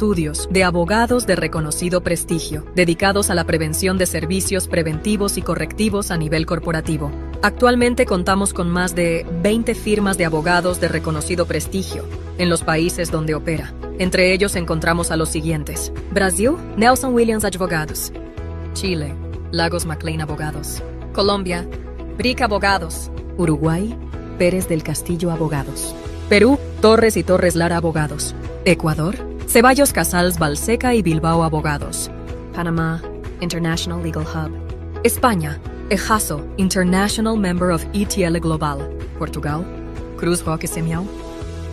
estudios de abogados de reconocido prestigio, dedicados a la prevención de servicios preventivos y correctivos a nivel corporativo. Actualmente contamos con más de 20 firmas de abogados de reconocido prestigio en los países donde opera. Entre ellos encontramos a los siguientes: Brasil, Nelson Williams Advogados; Chile, Lagos McLean Abogados; Colombia, Brick Abogados; Uruguay, Pérez del Castillo Abogados; Perú, Torres y Torres Lara Abogados; Ecuador, Ceballos Casals Balseca y Bilbao Abogados; Panamá, International Legal Hub; España, EJASO, International Member of ETL Global; Portugal, Cruz Roque Semiao;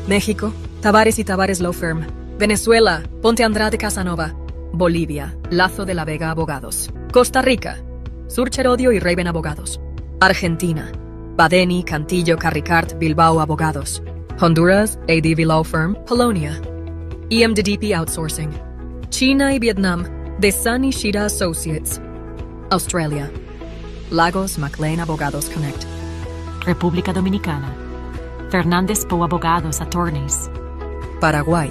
México, Tavares y Tavares Law Firm; Venezuela, Ponte Andrade Casanova; Bolivia, Lazo de la Vega Abogados; Costa Rica, Surcher Odio y Raven Abogados; Argentina, Badeni, Cantillo, Carricart, Bilbao Abogados; Honduras, ADV Law Firm, Polonia; EMDDP Outsourcing; China y Vietnam, Desani Shida Associates; Australia, Lagos McLean Abogados Connect; República Dominicana, Fernández Poe Abogados Attorneys; Paraguay,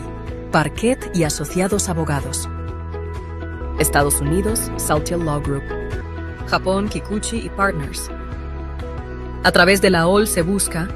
Parquet y Asociados Abogados; Estados Unidos, Saltiel Law Group; Japón, Kikuchi y Partners. A través de la OL se busca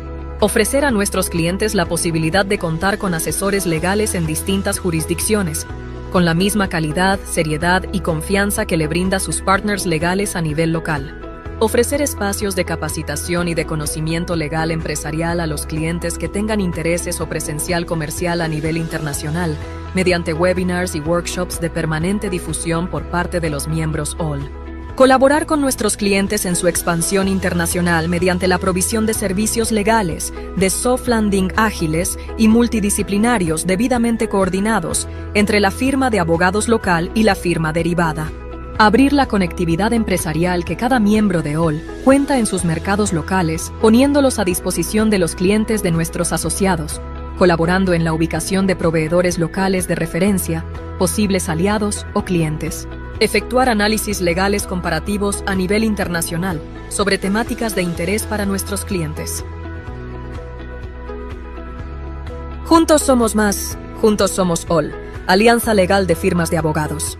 ofrecer a nuestros clientes la posibilidad de contar con asesores legales en distintas jurisdicciones, con la misma calidad, seriedad y confianza que le brinda sus partners legales a nivel local. Ofrecer espacios de capacitación y de conocimiento legal empresarial a los clientes que tengan intereses o presencial comercial a nivel internacional, mediante webinars y workshops de permanente difusión por parte de los miembros OL. Colaborar con nuestros clientes en su expansión internacional mediante la provisión de servicios legales, de soft landing ágiles y multidisciplinarios debidamente coordinados entre la firma de abogados local y la firma derivada. Abrir la conectividad empresarial que cada miembro de OL cuenta en sus mercados locales, poniéndolos a disposición de los clientes de nuestros asociados, colaborando en la ubicación de proveedores locales de referencia, posibles aliados o clientes. Efectuar análisis legales comparativos a nivel internacional sobre temáticas de interés para nuestros clientes. Juntos somos más, juntos somos OL, Alianza Legal de Firmas de Abogados.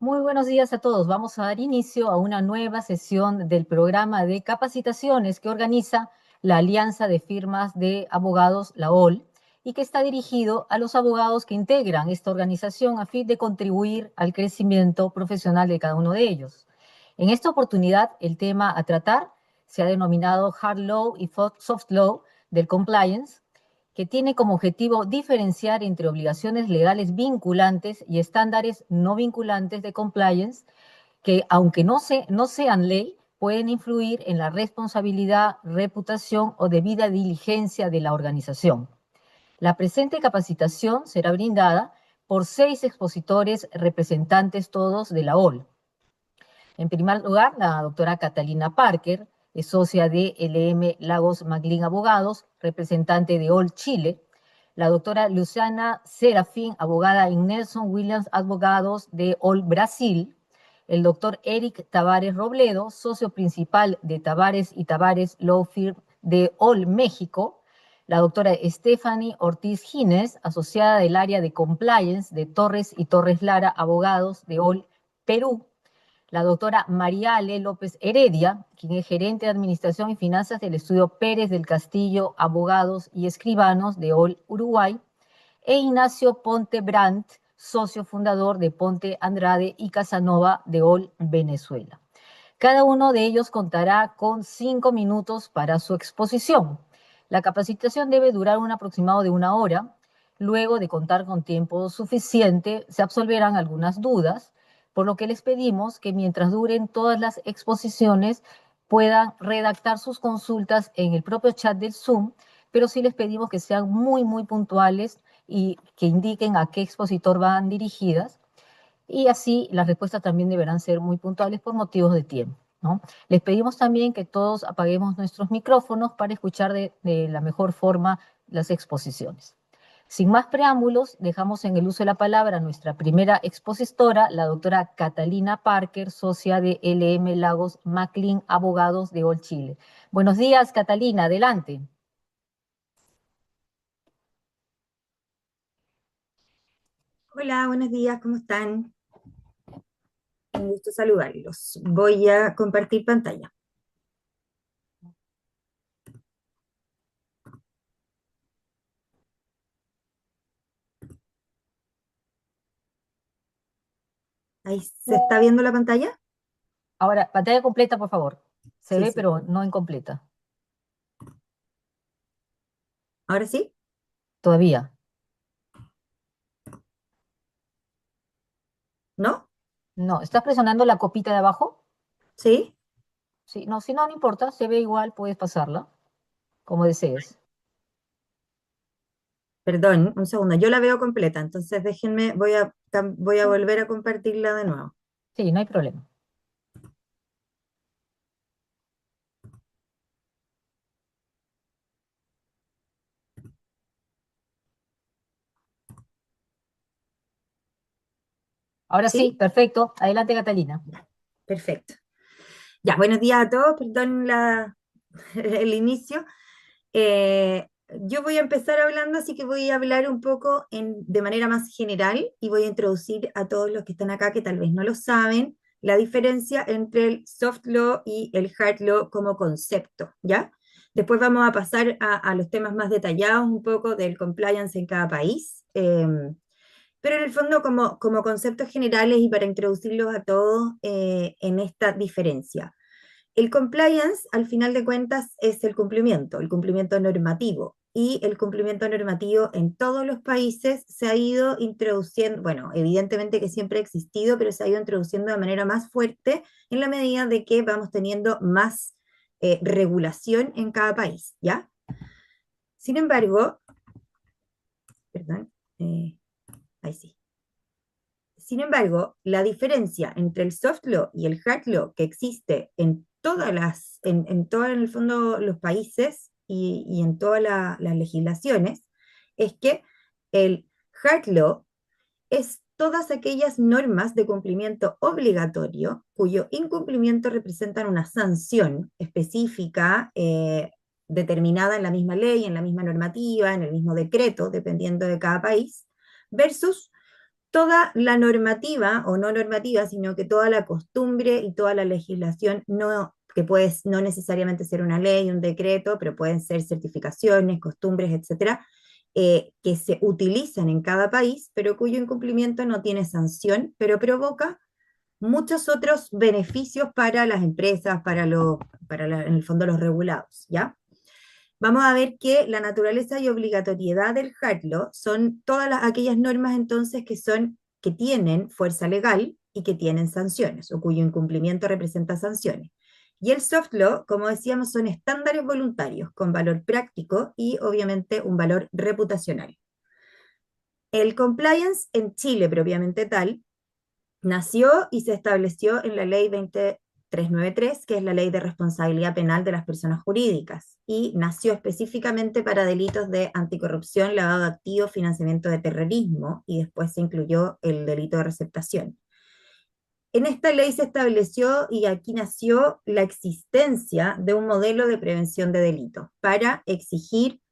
Muy buenos días a todos. Vamos a dar inicio a una nueva sesión del programa de capacitaciones que organiza la Alianza de Firmas de Abogados, la OL, y que está dirigido a los abogados que integran esta organización a fin de contribuir al crecimiento profesional de cada uno de ellos. En esta oportunidad, el tema a tratar se ha denominado Hard Law y Soft Law del Compliance, que tiene como objetivo diferenciar entre obligaciones legales vinculantes y estándares no vinculantes de compliance, que aunque no sean ley, pueden influir en la responsabilidad, reputación o debida diligencia de la organización. La presente capacitación será brindada por 6 expositores representantes todos de la OL. En primer lugar, la doctora Catalina Parker, es socia de LM Lagos McLean Abogados, representante de OL Chile. La doctora Luciana Serafín, abogada en Nelson Williams Abogados de OL Brasil. El doctor Eric Tavares Robledo, socio principal de Tavares y Tavares Law Firm de OL México. La doctora Stephanie Ortiz Gines, asociada del área de Compliance de Torres y Torres Lara Abogados de OL Perú. La doctora María Ale López Heredia, quien es gerente de Administración y Finanzas del estudio Pérez del Castillo Abogados y Escribanos de OL Uruguay. E Ignacio Ponte Brandt, socio fundador de Ponte Andrade y Casanova de OL Venezuela. Cada uno de ellos contará con 5 minutos para su exposición. La capacitación debe durar un aproximado de 1 hora. Luego de contar con tiempo suficiente, se absolverán algunas dudas, por lo que les pedimos que mientras duren todas las exposiciones puedan redactar sus consultas en el propio chat del Zoom, pero sí les pedimos que sean muy puntuales y que indiquen a qué expositor van dirigidas, y así las respuestas también deberán ser muy puntuales por motivos de tiempo, ¿no? Les pedimos también que todos apaguemos nuestros micrófonos para escuchar de la mejor forma las exposiciones. Sin más preámbulos, dejamos en el uso de la palabra a nuestra primera expositora, la doctora Catalina Parker, socia de LM Lagos McLean Abogados de OL Chile. Buenos días, Catalina, adelante. Hola, buenos días, ¿cómo están? Un gusto saludarlos. Voy a compartir pantalla. ¿Ahí se está viendo la pantalla? Ahora, pantalla completa, por favor. Se Sí, ve, sí. pero no incompleta. ¿Ahora sí? Todavía. ¿No? No, ¿estás presionando la copita de abajo? ¿Sí? Sí, no, si no, no importa, se ve igual, puedes pasarla, como desees. Perdón, un segundo. Yo la veo completa, entonces déjenme, voy a volver a compartirla de nuevo. Sí, no hay problema. Ahora sí, ¿Sí? perfecto. Adelante, Catalina. Perfecto. Ya, buenos días a todos, perdón el inicio. Yo voy a empezar hablando, así que voy a hablar un poco de manera más general y voy a introducir a todos los que están acá que tal vez no lo saben, la diferencia entre el soft law y el hard law como concepto, ¿ya? Después vamos a pasar a los temas más detallados, un poco del compliance en cada país, pero en el fondo como conceptos generales y para introducirlos a todos en esta diferencia. El compliance, al final de cuentas, es el cumplimiento normativo. Y el cumplimiento normativo en todos los países se ha ido introduciendo, bueno, evidentemente que siempre ha existido, pero se ha ido introduciendo de manera más fuerte en la medida de que vamos teniendo más regulación en cada país, ¿ya? Sin embargo, perdón, eh, ahí sí. Sin embargo, la diferencia entre el soft law y el hard law que existe en todo en el fondo los países y en todas las legislaciones, es que el hard law es todas aquellas normas de cumplimiento obligatorio cuyo incumplimiento representan una sanción específica determinada en la misma ley, en la misma normativa, en el mismo decreto, dependiendo de cada país, versus toda la normativa, o no normativa, sino que toda la costumbre y toda la legislación, no, que puede no necesariamente ser una ley, un decreto, pero pueden ser certificaciones, costumbres, etcétera, que se utilizan en cada país, pero cuyo incumplimiento no tiene sanción, pero provoca muchos otros beneficios para las empresas, en el fondo los regulados, ¿ya? Vamos a ver que la naturaleza y obligatoriedad del hard law son aquellas normas entonces que tienen fuerza legal y que tienen sanciones, o cuyo incumplimiento representa sanciones. Y el soft law, como decíamos, son estándares voluntarios con valor práctico y obviamente un valor reputacional. El compliance en Chile propiamente tal nació y se estableció en la ley 20393, que es la ley de responsabilidad penal de las personas jurídicas, y nació específicamente para delitos de anticorrupción, lavado de activos, financiamiento de terrorismo, y después se incluyó el delito de receptación. En esta ley se estableció y aquí nació la existencia de un modelo de prevención de delitos para exigir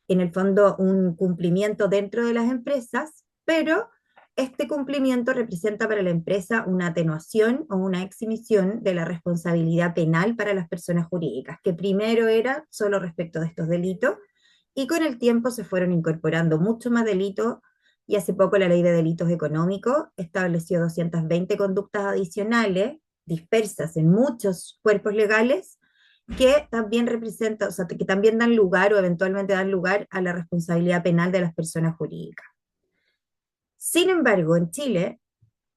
en el fondo un cumplimiento dentro de las empresas, pero este cumplimiento representa para la empresa una atenuación o una exhibición de la responsabilidad penal para las personas jurídicas, que primero era solo respecto de estos delitos, y con el tiempo se fueron incorporando mucho más delitos, y hace poco la Ley de Delitos Económicos estableció 220 conductas adicionales dispersas en muchos cuerpos legales que también representa, o sea, que también dan lugar o eventualmente dan lugar a la responsabilidad penal de las personas jurídicas. Sin embargo, en Chile,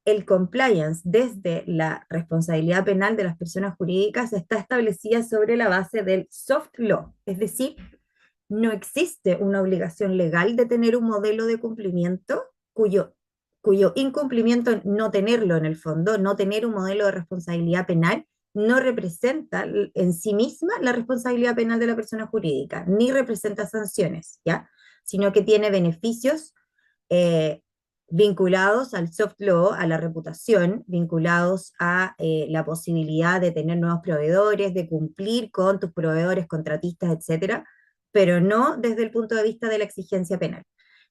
el compliance desde la responsabilidad penal de las personas jurídicas está establecida sobre la base del soft law, es decir, no existe una obligación legal de tener un modelo de cumplimiento cuyo incumplimiento, no tenerlo en el fondo, no tener un modelo de responsabilidad penal, no representa en sí misma la responsabilidad penal de la persona jurídica, ni representa sanciones, ¿ya? Sino que tiene beneficios eh, vinculados al soft law, a la reputación, vinculados a la posibilidad de tener nuevos proveedores, de cumplir con tus proveedores, contratistas, etcétera, pero no desde el punto de vista de la exigencia penal,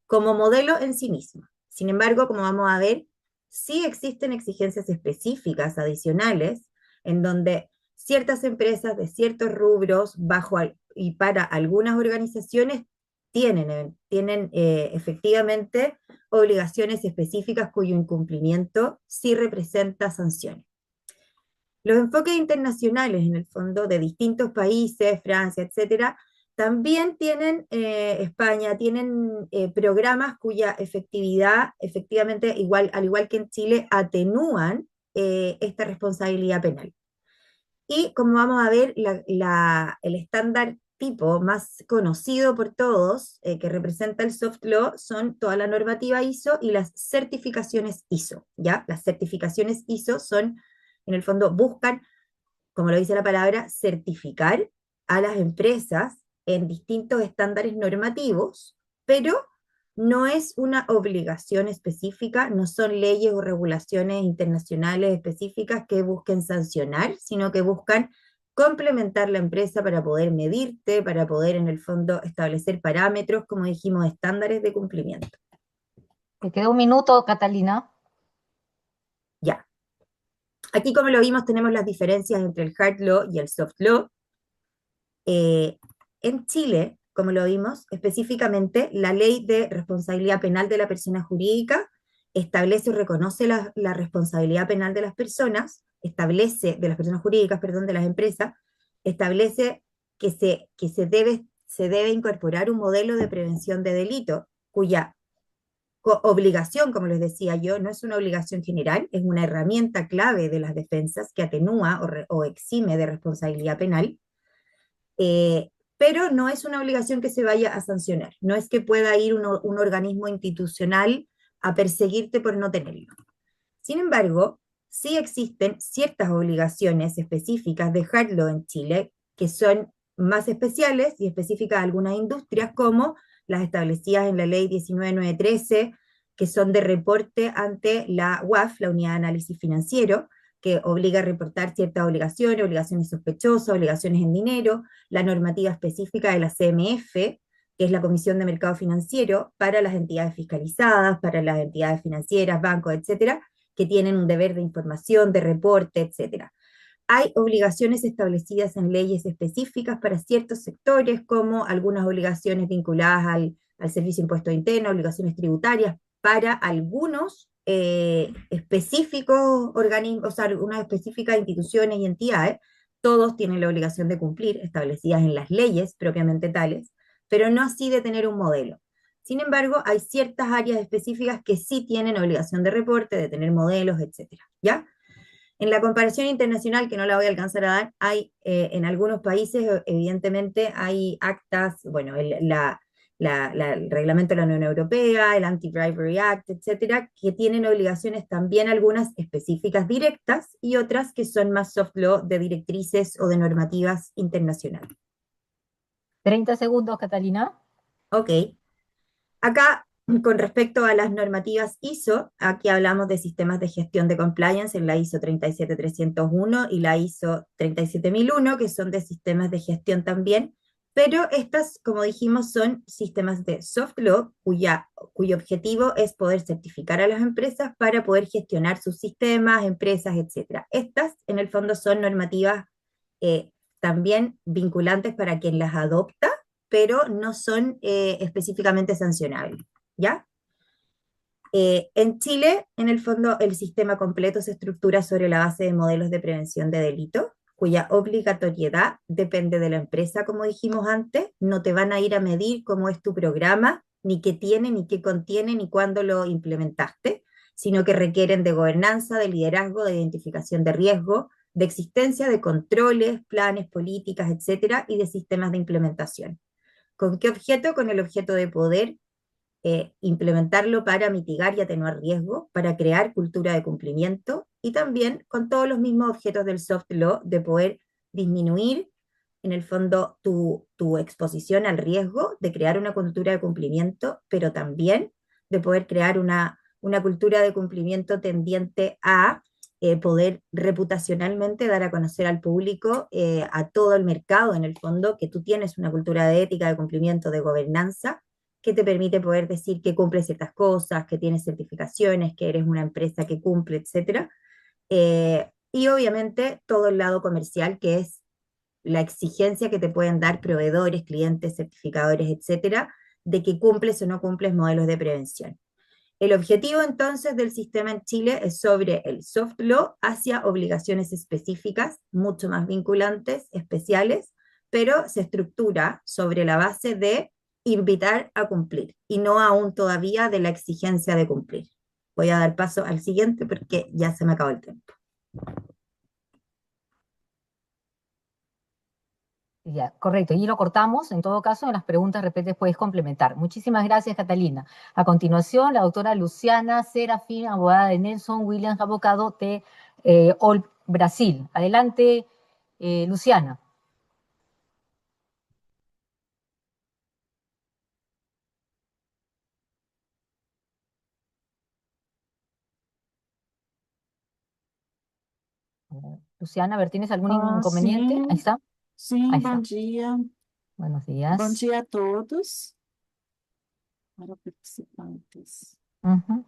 como modelo en sí mismo. Sin embargo, como vamos a ver, sí existen exigencias específicas adicionales en donde ciertas empresas de ciertos rubros y para algunas organizaciones tienen efectivamente obligaciones específicas cuyo incumplimiento sí representa sanciones. Los enfoques internacionales, en el fondo, de distintos países, Francia, etcétera, también tienen, España, tienen programas cuya efectividad, efectivamente, al igual que en Chile, atenúan esta responsabilidad penal. Y como vamos a ver, el estándar tipo más conocido por todos, que representa el soft law, son toda la normativa ISO y las certificaciones ISO, ¿ya? Las certificaciones ISO son, en el fondo, buscan, como lo dice la palabra, certificar a las empresas en distintos estándares normativos, pero no es una obligación específica, no son leyes o regulaciones internacionales específicas que busquen sancionar, sino que buscan complementar la empresa para poder medirte, para poder en el fondo establecer parámetros, como dijimos, estándares de cumplimiento. Te queda un minuto, Catalina. Ya. Aquí, como lo vimos, tenemos las diferencias entre el hard law y el soft law. En Chile, como lo vimos, específicamente la ley de responsabilidad penal de la persona jurídica establece o reconoce la responsabilidad penal de las personas, de las personas jurídicas, perdón, de las empresas, establece que se debe incorporar un modelo de prevención de delito, cuya obligación, como les decía yo, no es una obligación general, es una herramienta clave de las defensas que atenúa o exime de responsabilidad penal, pero no es una obligación que se vaya a sancionar, no es que pueda ir un organismo institucional a perseguirte por no tenerlo. Sin embargo, sí existen ciertas obligaciones específicas de hard law en Chile que son más especiales y específicas a algunas industrias, como las establecidas en la ley 19913, que son de reporte ante la UAF, la Unidad de Análisis Financiero, que obliga a reportar ciertas obligaciones sospechosas, obligaciones en dinero, la normativa específica de la CMF, que es la Comisión de Mercado Financiero, para las entidades fiscalizadas, para las entidades financieras, bancos, etcétera, que tienen un deber de información, de reporte, etcétera. Hay obligaciones establecidas en leyes específicas para ciertos sectores, como algunas obligaciones vinculadas al Servicio de Impuesto Interno, obligaciones tributarias para algunos específicos organismos, o sea, unas específicas instituciones y entidades. Todos tienen la obligación de cumplir, establecidas en las leyes propiamente tales, pero no así de tener un modelo. Sin embargo, hay ciertas áreas específicas que sí tienen obligación de reporte, de tener modelos, etcétera, ¿ya? En la comparación internacional, que no la voy a alcanzar a dar, hay en algunos países, evidentemente, hay actas, bueno, el reglamento de la Unión Europea, el Anti-Bribery Act, etcétera, que tienen obligaciones también algunas específicas directas y otras que son más soft law de directrices o de normativas internacionales. 30 segundos, Catalina. Ok. Acá, con respecto a las normativas ISO, aquí hablamos de sistemas de gestión de compliance en la ISO 37301 y la ISO 37001, que son de sistemas de gestión también, pero estas, como dijimos, son sistemas de soft law cuyo objetivo es poder certificar a las empresas para poder gestionar sus sistemas, empresas, etc. Estas, en el fondo, son normativas también vinculantes para quien las adopta, pero no son específicamente sancionables, ¿ya? En Chile, en el fondo, el sistema completo se estructura sobre la base de modelos de prevención de delito, cuya obligatoriedad depende de la empresa, como dijimos antes. No te van a ir a medir cómo es tu programa, ni qué tiene, ni qué contiene, ni cuándo lo implementaste, sino que requieren de gobernanza, de liderazgo, de identificación de riesgo, de existencia de controles, planes, políticas, etcétera, y de sistemas de implementación. ¿Con qué objeto? Con el objeto de poder implementarlo para mitigar y atenuar riesgo, para crear cultura de cumplimiento y también con todos los mismos objetos del soft law de poder disminuir en el fondo tu exposición al riesgo, de crear una cultura de cumplimiento, pero también de poder crear una cultura de cumplimiento tendiente a poder reputacionalmente dar a conocer al público, a todo el mercado en el fondo, que tú tienes una cultura de ética, de cumplimiento, de gobernanza, que te permite poder decir que cumples ciertas cosas, que tienes certificaciones, que eres una empresa que cumple, etcétera. Y obviamente todo el lado comercial, que es la exigencia que te pueden dar proveedores, clientes, certificadores, etcétera, de que cumples o no cumples modelos de prevención. El objetivo entonces del sistema en Chile es sobre el soft law hacia obligaciones específicas, mucho más vinculantes, especiales, pero se estructura sobre la base de invitar a cumplir y no aún todavía de la exigencia de cumplir. Voy a dar paso al siguiente porque ya se me acabó el tiempo. Ya, correcto. Y lo cortamos. En todo caso, en las preguntas de repente puedes complementar. Muchísimas gracias, Catalina. A continuación, la doctora Luciana Serafín, abogada de Nelson Williams, abogado de OL Brasil. Adelante, Luciana. Luciana, a ver, ¿tienes algún inconveniente? Ahí está. Sim, Ahí bom está. dia. Buenos Bom días. dia a todos. Para participantes. Ujú.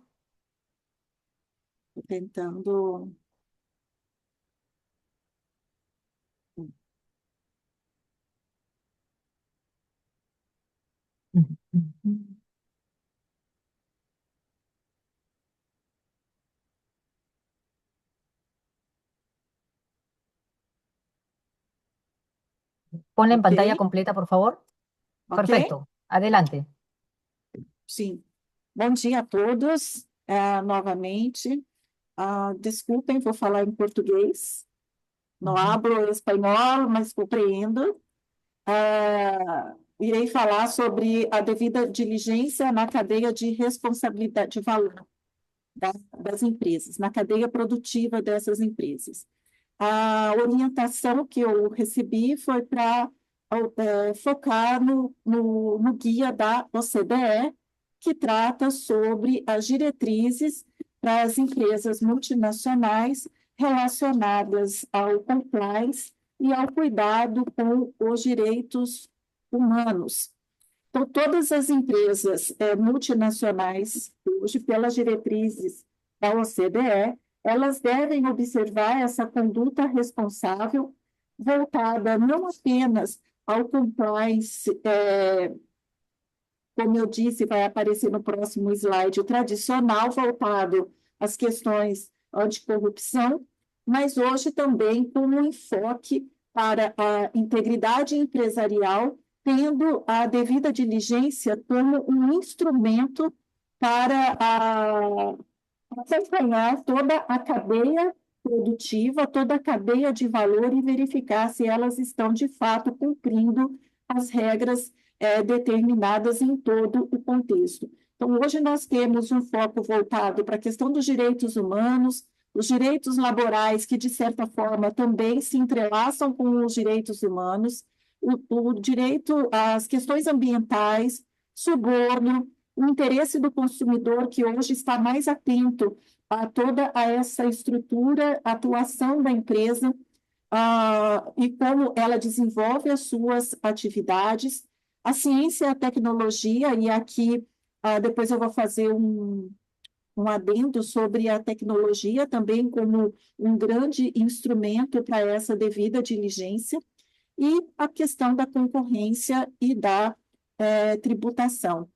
Tô tentando. Ujú. Ponla en Ok? pantalla completa, por favor. Ok? Perfecto. Adelante. Sim. Bom dia a todos, novamente. Desculpem, vou falar em português. Não Ujú. hablo espanhol, mas compreendo. Irei falar sobre a devida diligência na cadeia de responsabilidade de valor das empresas, na cadeia produtiva dessas empresas. A orientação que eu recebi foi para focar no guia da OCDE, que trata sobre as diretrizes para as empresas multinacionais relacionadas ao compliance e ao cuidado com os direitos humanos. Então, todas as empresas multinacionais, hoje, pelas diretrizes da OCDE, elas devem observar essa conduta responsável voltada não apenas ao compliance, como eu disse, vai aparecer no próximo slide, o tradicional voltado às questões anticorrupção, mas hoje também com um enfoque para a integridade empresarial, tendo a devida diligência como um instrumento para acompanhar toda a cadeia produtiva, toda a cadeia de valor e verificar se elas estão, de fato, cumprindo as regras determinadas em todo o contexto. Então, hoje nós temos um foco voltado para a questão dos direitos humanos, os direitos laborais, que, de certa forma, também se entrelaçam com os direitos humanos, o direito às questões ambientais, suborno, o interesse do consumidor, que hoje está mais atento a toda essa estrutura, atuação da empresa, e como ela desenvolve as suas atividades, a ciência e a tecnologia, e aqui depois eu vou fazer um adendo sobre a tecnologia também como um grande instrumento para essa devida diligência, e a questão da concorrência e da tributação.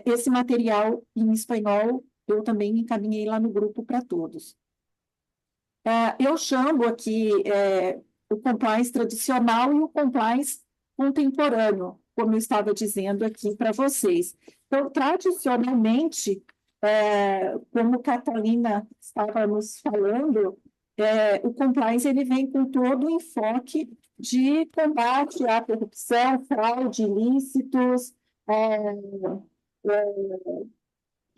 Esse material em espanhol eu também encaminhei lá no grupo para todos. Eu chamo aqui o compliance tradicional e o compliance contemporâneo, como eu estava dizendo aqui para vocês. Então, tradicionalmente, como Catalina estava nos falando, o compliance ele vem com todo o enfoque de combate à corrupção, fraude, ilícitos,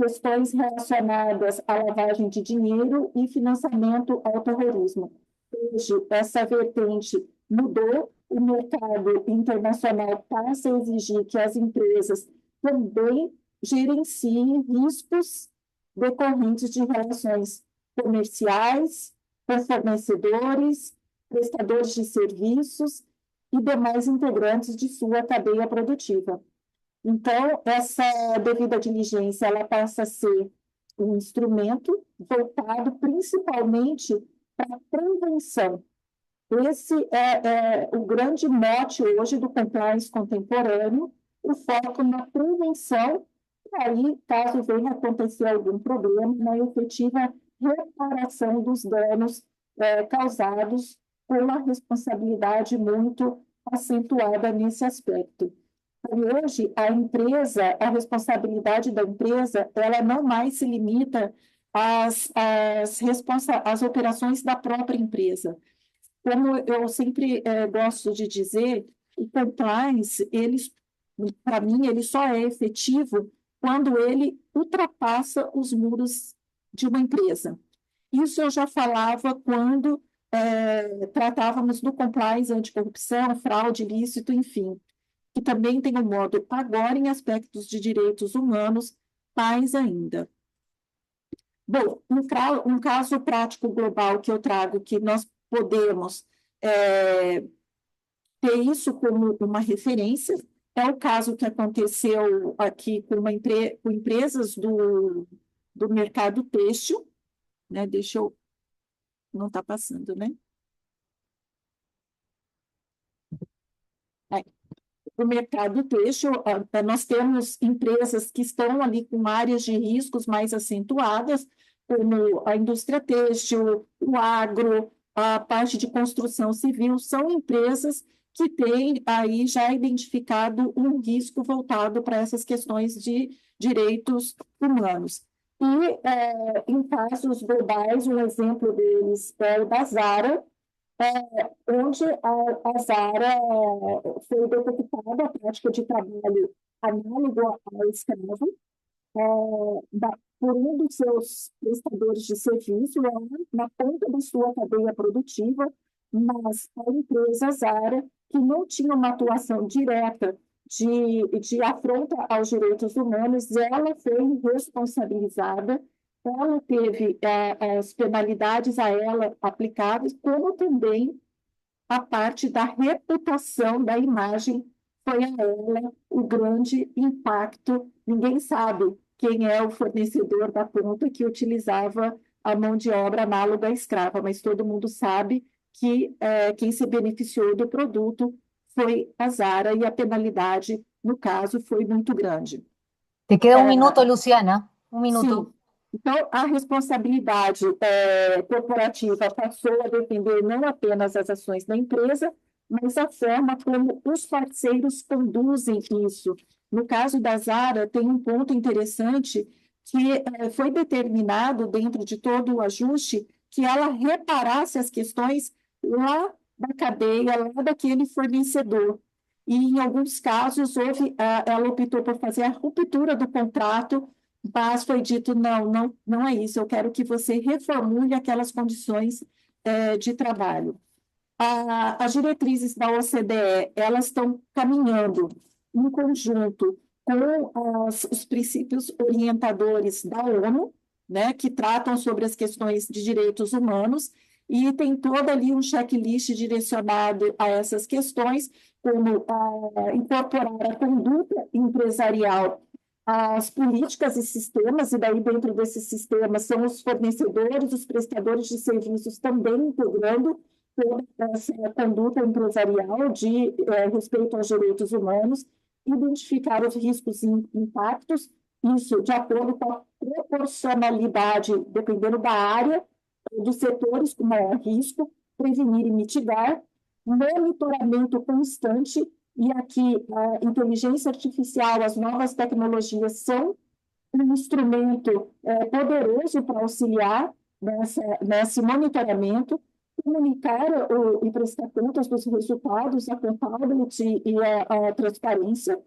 questões relacionadas à lavagem de dinheiro e financiamento ao terrorismo. Hoje, essa vertente mudou, o mercado internacional passa a exigir que as empresas também gerenciem riscos decorrentes de relações comerciais, com fornecedores, prestadores de serviços e demais integrantes de sua cadeia produtiva. Então, essa devida diligência, ela passa a ser um instrumento voltado principalmente para a prevenção. Esse é o grande mote hoje do compliance contemporâneo, o foco na prevenção, e aí, caso venha acontecer algum problema, na efetiva reparação dos danos causados com uma responsabilidade muito acentuada nesse aspecto. Hoje, a responsabilidade da empresa, ela não mais se limita às operações da própria empresa. Como eu sempre gosto de dizer, o compliance, para mim, ele só é efetivo quando ele ultrapassa os muros de uma empresa. Isso eu já falava quando tratávamos do compliance anticorrupção, fraude, ilícito, enfim, que também tem um modo agora em aspectos de direitos humanos, mais ainda. Bom, um caso prático global que eu trago, que nós podemos ter isso como uma referência, é o caso que aconteceu aqui com empresas do mercado têxtil, né? Não está passando, né? O mercado têxtil, nós temos empresas que estão ali com áreas de riscos mais acentuadas, como a indústria têxtil, o agro, a parte de construção civil, são empresas que têm aí já identificado um risco voltado para essas questões de direitos humanos. E, em casos globais, um exemplo deles é o da Zara, onde a Zara foi detectada a prática de trabalho análogo ao escravo por um dos seus prestadores de serviço na ponta da sua cadeia produtiva, mas a empresa Zara, que não tinha uma atuação direta de afronta aos direitos humanos, ela foi responsabilizada, ela teve as penalidades a ela aplicadas, como também a parte da reputação da imagem foi a ela o grande impacto. Ninguém sabe quem é o fornecedor da ponta que utilizava a mão de obra análoga à escrava, mas todo mundo sabe que quem se beneficiou do produto foi a Zara e a penalidade, no caso, foi muito grande. Te queda un minuto, Luciana. Un minuto. Sim. Então, a responsabilidade corporativa passou a defender não apenas as ações da empresa, mas a forma como os parceiros conduzem isso. No caso da Zara, tem um ponto interessante que foi determinado dentro de todo o ajuste que ela reparasse as questões lá da cadeia, lá daquele fornecedor. E, em alguns casos, ela optou por fazer a ruptura do contrato, mas foi dito, não é isso, eu quero que você reformule aquelas condições de trabalho. As diretrizes da OCDE, elas estão caminhando em conjunto com os princípios orientadores da ONU, né, que tratam sobre as questões de direitos humanos, e tem todo ali um checklist direcionado a essas questões, como incorporar a conduta empresarial as políticas e sistemas, e daí dentro desses sistemas são os fornecedores, os prestadores de serviços também integrando toda essa conduta empresarial de respeito aos direitos humanos, identificar os riscos e impactos, isso de acordo com a proporcionalidade, dependendo da área, dos setores com maior risco, prevenir e mitigar, monitoramento constante. E aqui a inteligência artificial, as novas tecnologias são um instrumento poderoso para auxiliar nesse monitoramento, comunicar e prestar contas dos resultados, a accountability e a transparência,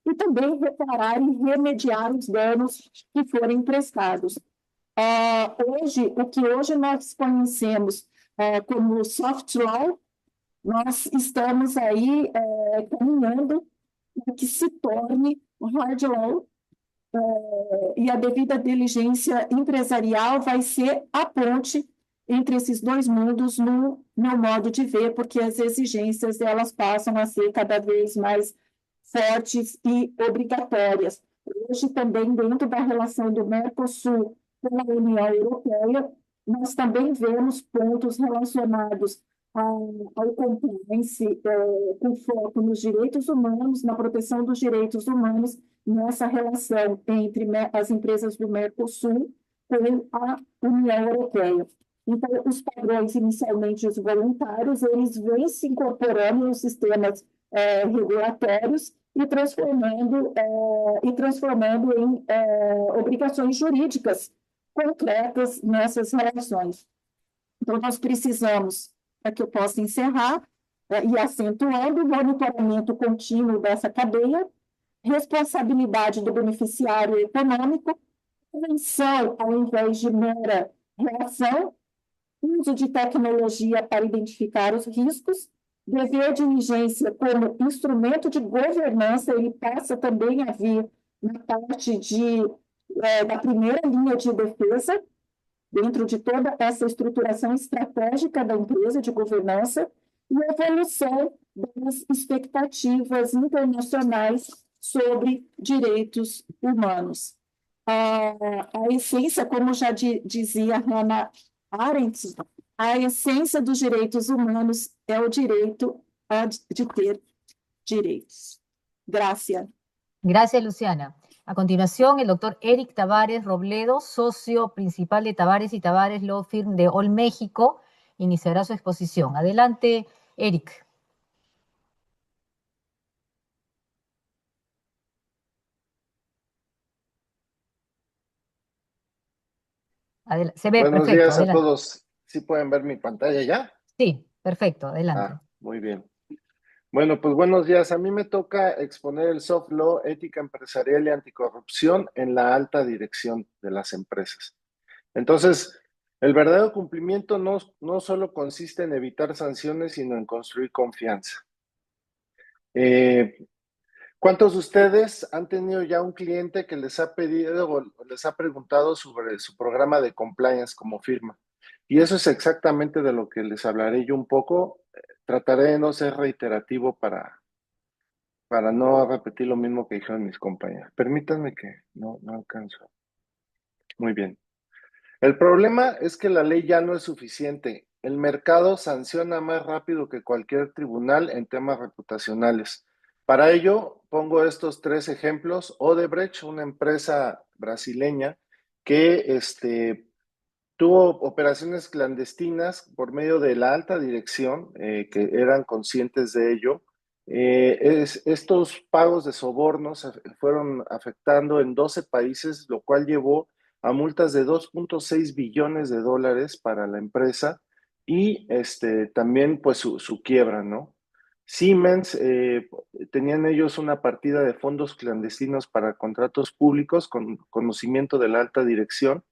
e também reparar e remediar os danos que forem prestados. O que hoje nós conhecemos como soft law, nós estamos aí caminhando para que se torne hard law, e a devida diligência empresarial vai ser a ponte entre esses dois mundos, no meu modo de ver, porque as exigências elas passam a ser cada vez mais fortes e obrigatórias. Hoje, também, dentro da relação do Mercosul com a União Europeia, nós também vemos pontos relacionados ao compliance, com foco nos direitos humanos, na proteção dos direitos humanos, nessa relação entre as empresas do Mercosul com a União Europeia. Então, os padrões inicialmente os voluntários, eles vêm se incorporando nos sistemas regulatórios e transformando em obrigações jurídicas concretas nessas relações. Então, nós precisamos, para que eu possa encerrar, e acentuando o monitoramento contínuo dessa cadeia, responsabilidade do beneficiário econômico, prevenção ao invés de mera reação, uso de tecnologia para identificar os riscos, dever de diligência como instrumento de governança, ele passa também a vir na parte da primeira linha de defesa, dentro de toda essa estruturação estratégica da empresa de governança, e a evolução das expectativas internacionais sobre direitos humanos. A essência, como já dizia Hannah Arendt, a essência dos direitos humanos é o direito de ter direitos. Gracias. Gracias, Luciana. A continuación, el doctor Eric Tavares Robledo, socio principal de Tavares y Tavares Law Firm de All México, iniciará su exposición. Adelante, Eric. Se ve Buenos perfecto. días a Adelante. todos. ¿Sí pueden ver mi pantalla ya? Sí, perfecto. Adelante. Muy bien. Bueno, pues buenos días. A mí me toca exponer el soft law, ética empresarial y anticorrupción en la alta dirección de las empresas. Entonces, el verdadero cumplimiento no solo consiste en evitar sanciones, sino en construir confianza. ¿Cuántos de ustedes han tenido ya un cliente que les ha pedido o les ha preguntado sobre su programa de compliance como firma? Y eso es exactamente de lo que les hablaré yo un poco. Trataré de no ser reiterativo para no repetir lo mismo que dijeron mis compañeros. Permítanme que no alcanzo. Muy bien. El problema es que la ley ya no es suficiente. El mercado sanciona más rápido que cualquier tribunal en temas reputacionales. Para ello, pongo estos 3 ejemplos. Odebrecht, una empresa brasileña que tuvo operaciones clandestinas por medio de la alta dirección, que eran conscientes de ello. Estos pagos de sobornos fueron afectando en 12 países, lo cual llevó a multas de 2.6 billones de dólares para la empresa y también pues su quiebra, ¿no? Siemens, tenían ellos una partida de fondos clandestinos para contratos públicos con conocimiento de la alta dirección.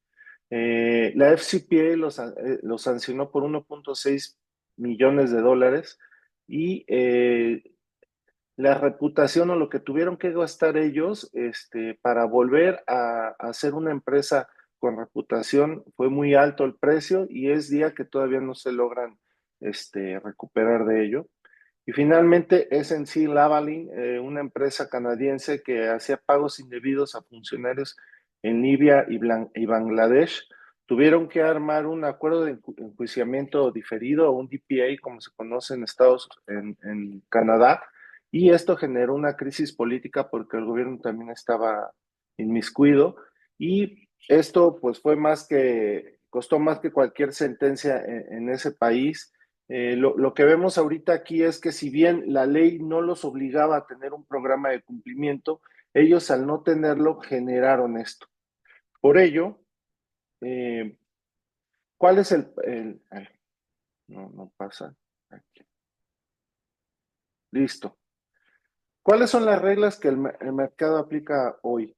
La FCPA los sancionó por 1.6 millones de dólares y la reputación o lo que tuvieron que gastar ellos para volver a ser una empresa con reputación fue muy alto el precio y es día que todavía no se logran recuperar de ello. Y finalmente SNC Lavalin, una empresa canadiense que hacía pagos indebidos a funcionarios en Libia y Bangladesh, tuvieron que armar un acuerdo de enjuiciamiento diferido, o un DPA, como se conoce en Canadá, y esto generó una crisis política porque el gobierno también estaba inmiscuido, y esto pues costó más que cualquier sentencia en ese país. Lo que vemos ahorita aquí es que si bien la ley no los obligaba a tener un programa de cumplimiento, ellos al no tenerlo generaron esto. Por ello, ¿cuál es no pasa aquí. Listo. ¿Cuáles son las reglas que el mercado aplica hoy?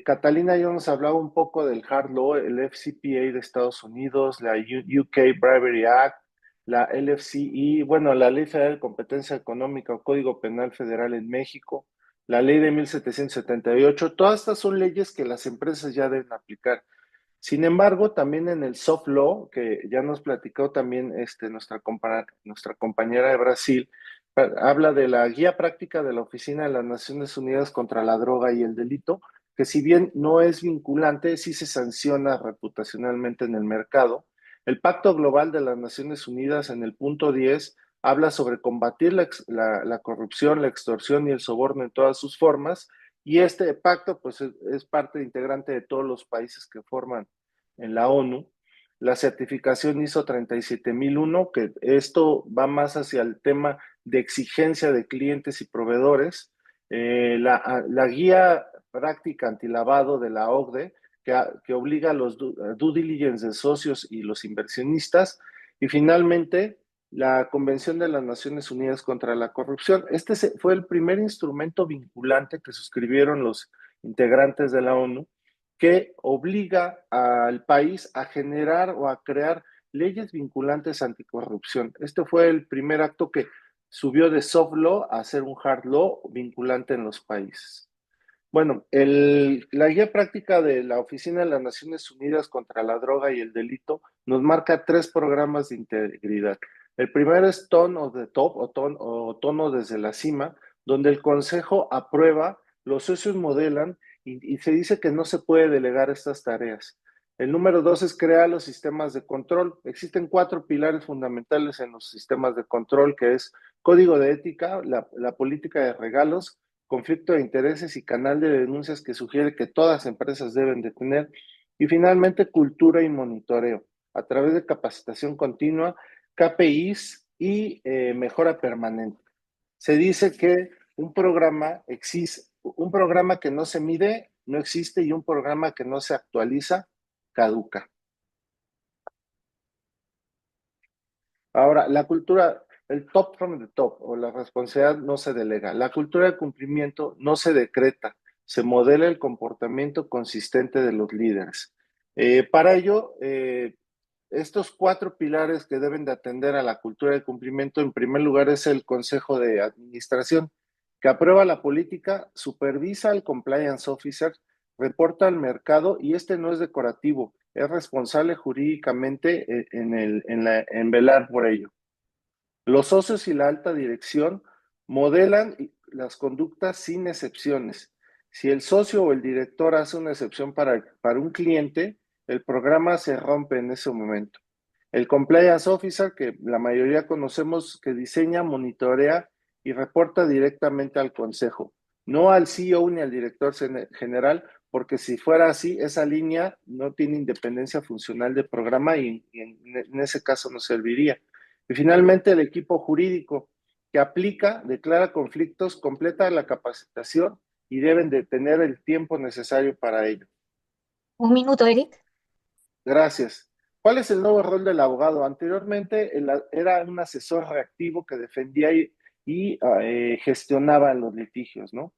Catalina ya nos hablaba un poco del hard law, el FCPA de Estados Unidos, la UK Bribery Act, la LFCE, bueno, la Ley Federal de Competencia Económica o Código Penal Federal en México, la Ley de 1778, todas estas son leyes que las empresas ya deben aplicar. Sin embargo, también en el soft law, que ya nos platicó también nuestra compañera de Brasil, habla de la guía práctica de la Oficina de las Naciones Unidas contra la Droga y el Delito, que si bien no es vinculante, sí se sanciona reputacionalmente en el mercado. El Pacto Global de las Naciones Unidas en el punto 10 habla sobre combatir la corrupción, la extorsión y el soborno en todas sus formas, y este pacto pues es parte integrante de todos los países que forman en la ONU. La certificación ISO 37001, que esto va más hacia el tema de exigencia de clientes y proveedores, la guía práctica antilavado de la OCDE, que obliga a los due diligence de socios y los inversionistas, y finalmente la Convención de las Naciones Unidas contra la Corrupción. Este fue el primer instrumento vinculante que suscribieron los integrantes de la ONU, que obliga al país a generar o a crear leyes vinculantes anticorrupción. Este fue el primer acto que subió de soft law a ser un hard law vinculante en los países. Bueno, la guía práctica de la Oficina de las Naciones Unidas contra la Droga y el Delito nos marca 3 programas de integridad. El primero es Tone of the Top o tono desde la cima, donde el Consejo aprueba, los socios modelan y se dice que no se puede delegar estas tareas. El número 2 es crear los sistemas de control. Existen 4 pilares fundamentales en los sistemas de control, que es código de ética, la política de regalos, conflicto de intereses y canal de denuncias que sugiere que todas las empresas deben de tener. Y finalmente, cultura y monitoreo, a través de capacitación continua, KPIs y mejora permanente. Se dice que un programa que no se mide no existe, y un programa que no se actualiza caduca. Ahora, la cultura, el top from the top, o la responsabilidad no se delega. La cultura de cumplimiento no se decreta, se modela el comportamiento consistente de los líderes. Para ello, estos 4 pilares que deben de atender a la cultura de cumplimiento, en primer lugar es el Consejo de Administración, que aprueba la política, supervisa al compliance officer, reporta al mercado, y este no es decorativo, es responsable jurídicamente en velar por ello. Los socios y la alta dirección modelan las conductas sin excepciones. Si el socio o el director hace una excepción para un cliente, el programa se rompe en ese momento. El compliance officer, que la mayoría conocemos, que diseña, monitorea y reporta directamente al consejo, no al CEO ni al director general, porque si fuera así, esa línea no tiene independencia funcional de programa y en ese caso no serviría. Y finalmente, el equipo jurídico, que aplica, declara conflictos, completa la capacitación y deben de tener el tiempo necesario para ello. Un minuto, Eric. Gracias. ¿Cuál es el nuevo rol del abogado? Anteriormente era un asesor reactivo que defendía y gestionaba los litigios, ¿no?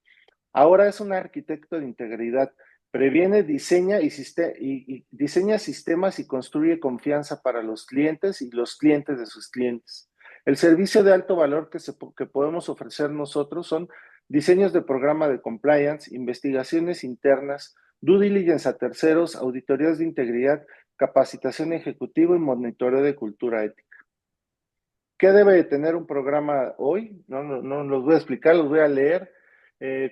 Ahora es un arquitecto de integridad. Previene, diseña diseña sistemas y construye confianza para los clientes y los clientes de sus clientes. El servicio de alto valor que podemos ofrecer nosotros son diseños de programa de compliance, investigaciones internas, due diligence a terceros, auditorías de integridad, capacitación ejecutiva y monitoreo de cultura ética. ¿Qué debe de tener un programa hoy? No los voy a explicar, los voy a leer.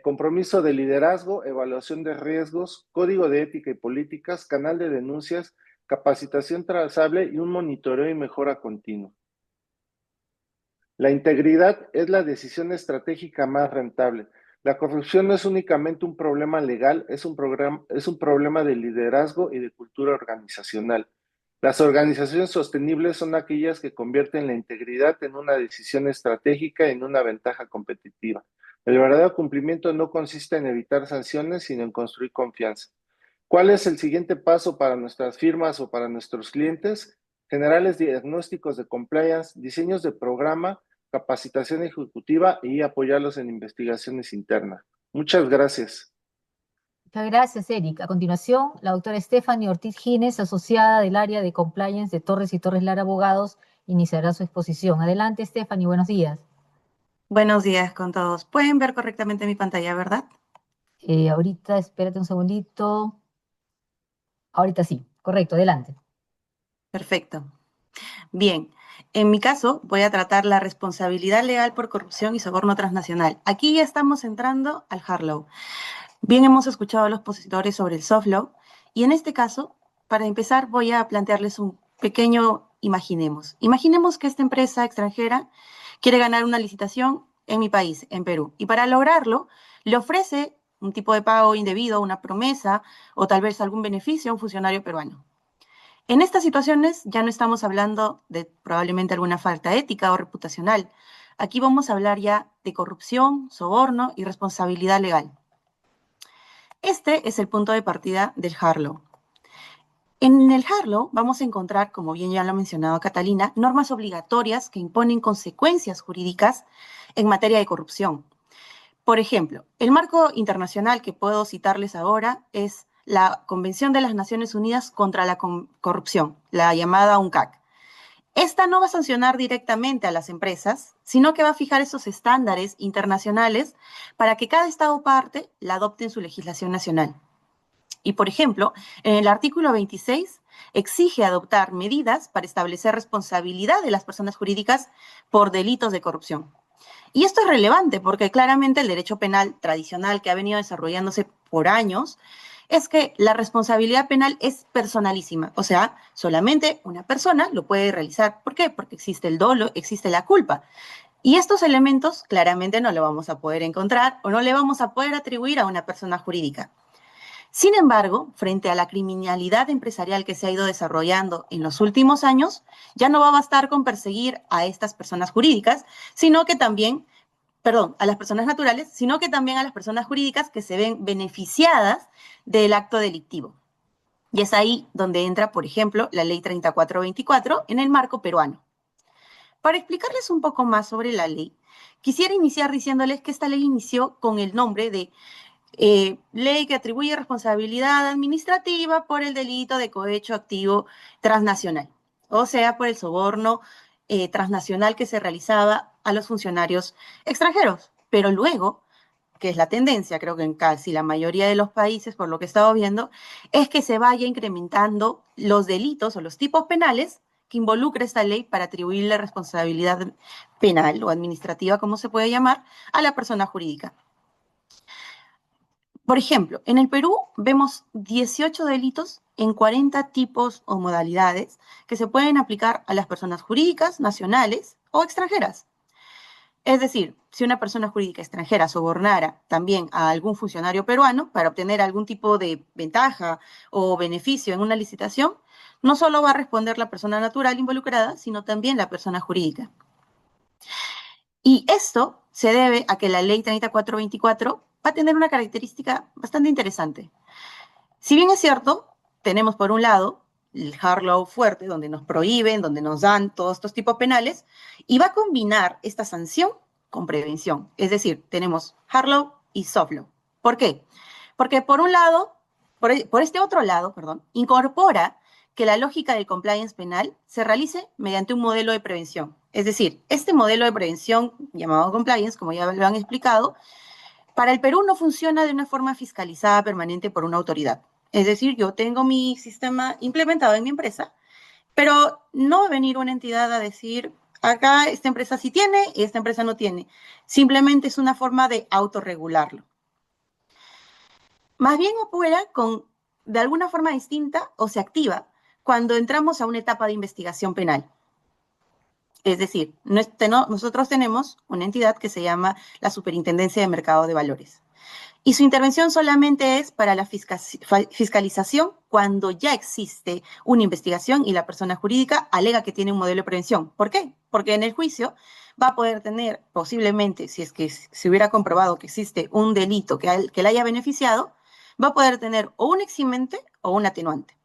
Compromiso de liderazgo, evaluación de riesgos, código de ética y políticas, canal de denuncias, capacitación trazable y un monitoreo y mejora continua. La integridad es la decisión estratégica más rentable. La corrupción no es únicamente un problema legal, es un problema de liderazgo y de cultura organizacional. Las organizaciones sostenibles son aquellas que convierten la integridad en una decisión estratégica y en una ventaja competitiva. El verdadero cumplimiento no consiste en evitar sanciones, sino en construir confianza. ¿Cuál es el siguiente paso para nuestras firmas o para nuestros clientes? Generales diagnósticos de compliance, diseños de programa, capacitación ejecutiva y apoyarlos en investigaciones internas. Muchas gracias. Muchas gracias, Eric. A continuación, la doctora Stephanie Ortiz Gines, asociada del área de compliance de Torres y Torres Lara Abogados, iniciará su exposición. Adelante, Stephanie, buenos días. Buenos días con todos. Pueden ver correctamente mi pantalla, ¿verdad? Ahorita, espérate un segundito. Ahorita sí, correcto, adelante. Perfecto. Bien, En mi caso, voy a tratar la responsabilidad legal por corrupción y soborno transnacional. Aquí ya estamos entrando al hard law. Bien, hemos escuchado a los expositores sobre el soft law, y en este caso, para empezar, voy a plantearles un pequeño imaginemos. Imaginemos que esta empresa extranjera quiere ganar una licitación en mi país, en Perú, y para lograrlo, le ofrece un tipo de pago indebido, una promesa, o tal vez algún beneficio a un funcionario peruano. En estas situaciones ya no estamos hablando de probablemente alguna falta ética o reputacional. Aquí vamos a hablar ya de corrupción, soborno y responsabilidad legal. Este es el punto de partida del hard law. En el hard law vamos a encontrar, como bien ya lo ha mencionado Catalina, normas obligatorias que imponen consecuencias jurídicas en materia de corrupción. Por ejemplo, el marco internacional que puedo citarles ahora es la Convención de las Naciones Unidas contra la Corrupción, la llamada UNCAC. Esta no va a sancionar directamente a las empresas, sino que va a fijar esos estándares internacionales para que cada Estado parte la adopte en su legislación nacional. Y, por ejemplo, en el artículo 26 exige adoptar medidas para establecer responsabilidad de las personas jurídicas por delitos de corrupción. Y esto es relevante porque claramente el derecho penal tradicional que ha venido desarrollándose por años es que la responsabilidad penal es personalísima, o sea, solamente una persona lo puede realizar. ¿Por qué? Porque existe el dolo, existe la culpa. Y estos elementos claramente no lo vamos a poder encontrar o no le vamos a poder atribuir a una persona jurídica. Sin embargo, frente a la criminalidad empresarial que se ha ido desarrollando en los últimos años, ya no va a bastar con perseguir a estas personas jurídicas, sino que también, a las personas naturales, sino que también a las personas jurídicas que se ven beneficiadas del acto delictivo. Y es ahí donde entra, por ejemplo, la Ley 3424 en el marco peruano. Para explicarles un poco más sobre la ley, quisiera iniciar diciéndoles que esta ley inició con el nombre de ley que atribuye responsabilidad administrativa por el delito de cohecho activo transnacional, o sea, por el soborno transnacional que se realizaba a los funcionarios extranjeros. Pero luego, que es la tendencia, creo que en casi la mayoría de los países, por lo que he estado viendo, es que se vaya incrementando los delitos o los tipos penales que involucra esta ley para atribuirle responsabilidad penal o administrativa, como se puede llamar, a la persona jurídica. Por ejemplo, en el Perú vemos 18 delitos en 40 tipos o modalidades que se pueden aplicar a las personas jurídicas, nacionales o extranjeras. Es decir, si una persona jurídica extranjera sobornara también a algún funcionario peruano para obtener algún tipo de ventaja o beneficio en una licitación, no solo va a responder la persona natural involucrada, sino también la persona jurídica. Y esto se debe a que la ley 3424 va a tener una característica bastante interesante. Si bien es cierto, tenemos por un lado el hard law fuerte, donde nos prohíben, donde nos dan todos estos tipos penales, y va a combinar esta sanción con prevención. Es decir, tenemos hard law y soft law. ¿Por qué? Porque por un lado, por este otro lado, incorpora que la lógica del compliance penal se realice mediante un modelo de prevención. Es decir, este modelo de prevención llamado compliance, como ya lo han explicado, para el Perú no funciona de una forma fiscalizada permanente por una autoridad. Es decir, yo tengo mi sistema implementado en mi empresa, pero no va a venir una entidad a decir, acá esta empresa sí tiene y esta empresa no tiene. Simplemente es una forma de autorregularlo. Más bien opera de alguna forma distinta o se activa cuando entramos a una etapa de investigación penal. Es decir, nosotros tenemos una entidad que se llama la Superintendencia de Mercado de Valores. Y su intervención solamente es para la fiscalización cuando ya existe una investigación y la persona jurídica alega que tiene un modelo de prevención. ¿Por qué? Porque en el juicio va a poder tener, posiblemente, si es que se hubiera comprobado que existe un delito que le haya beneficiado, va a poder tener o un eximente o un atenuante.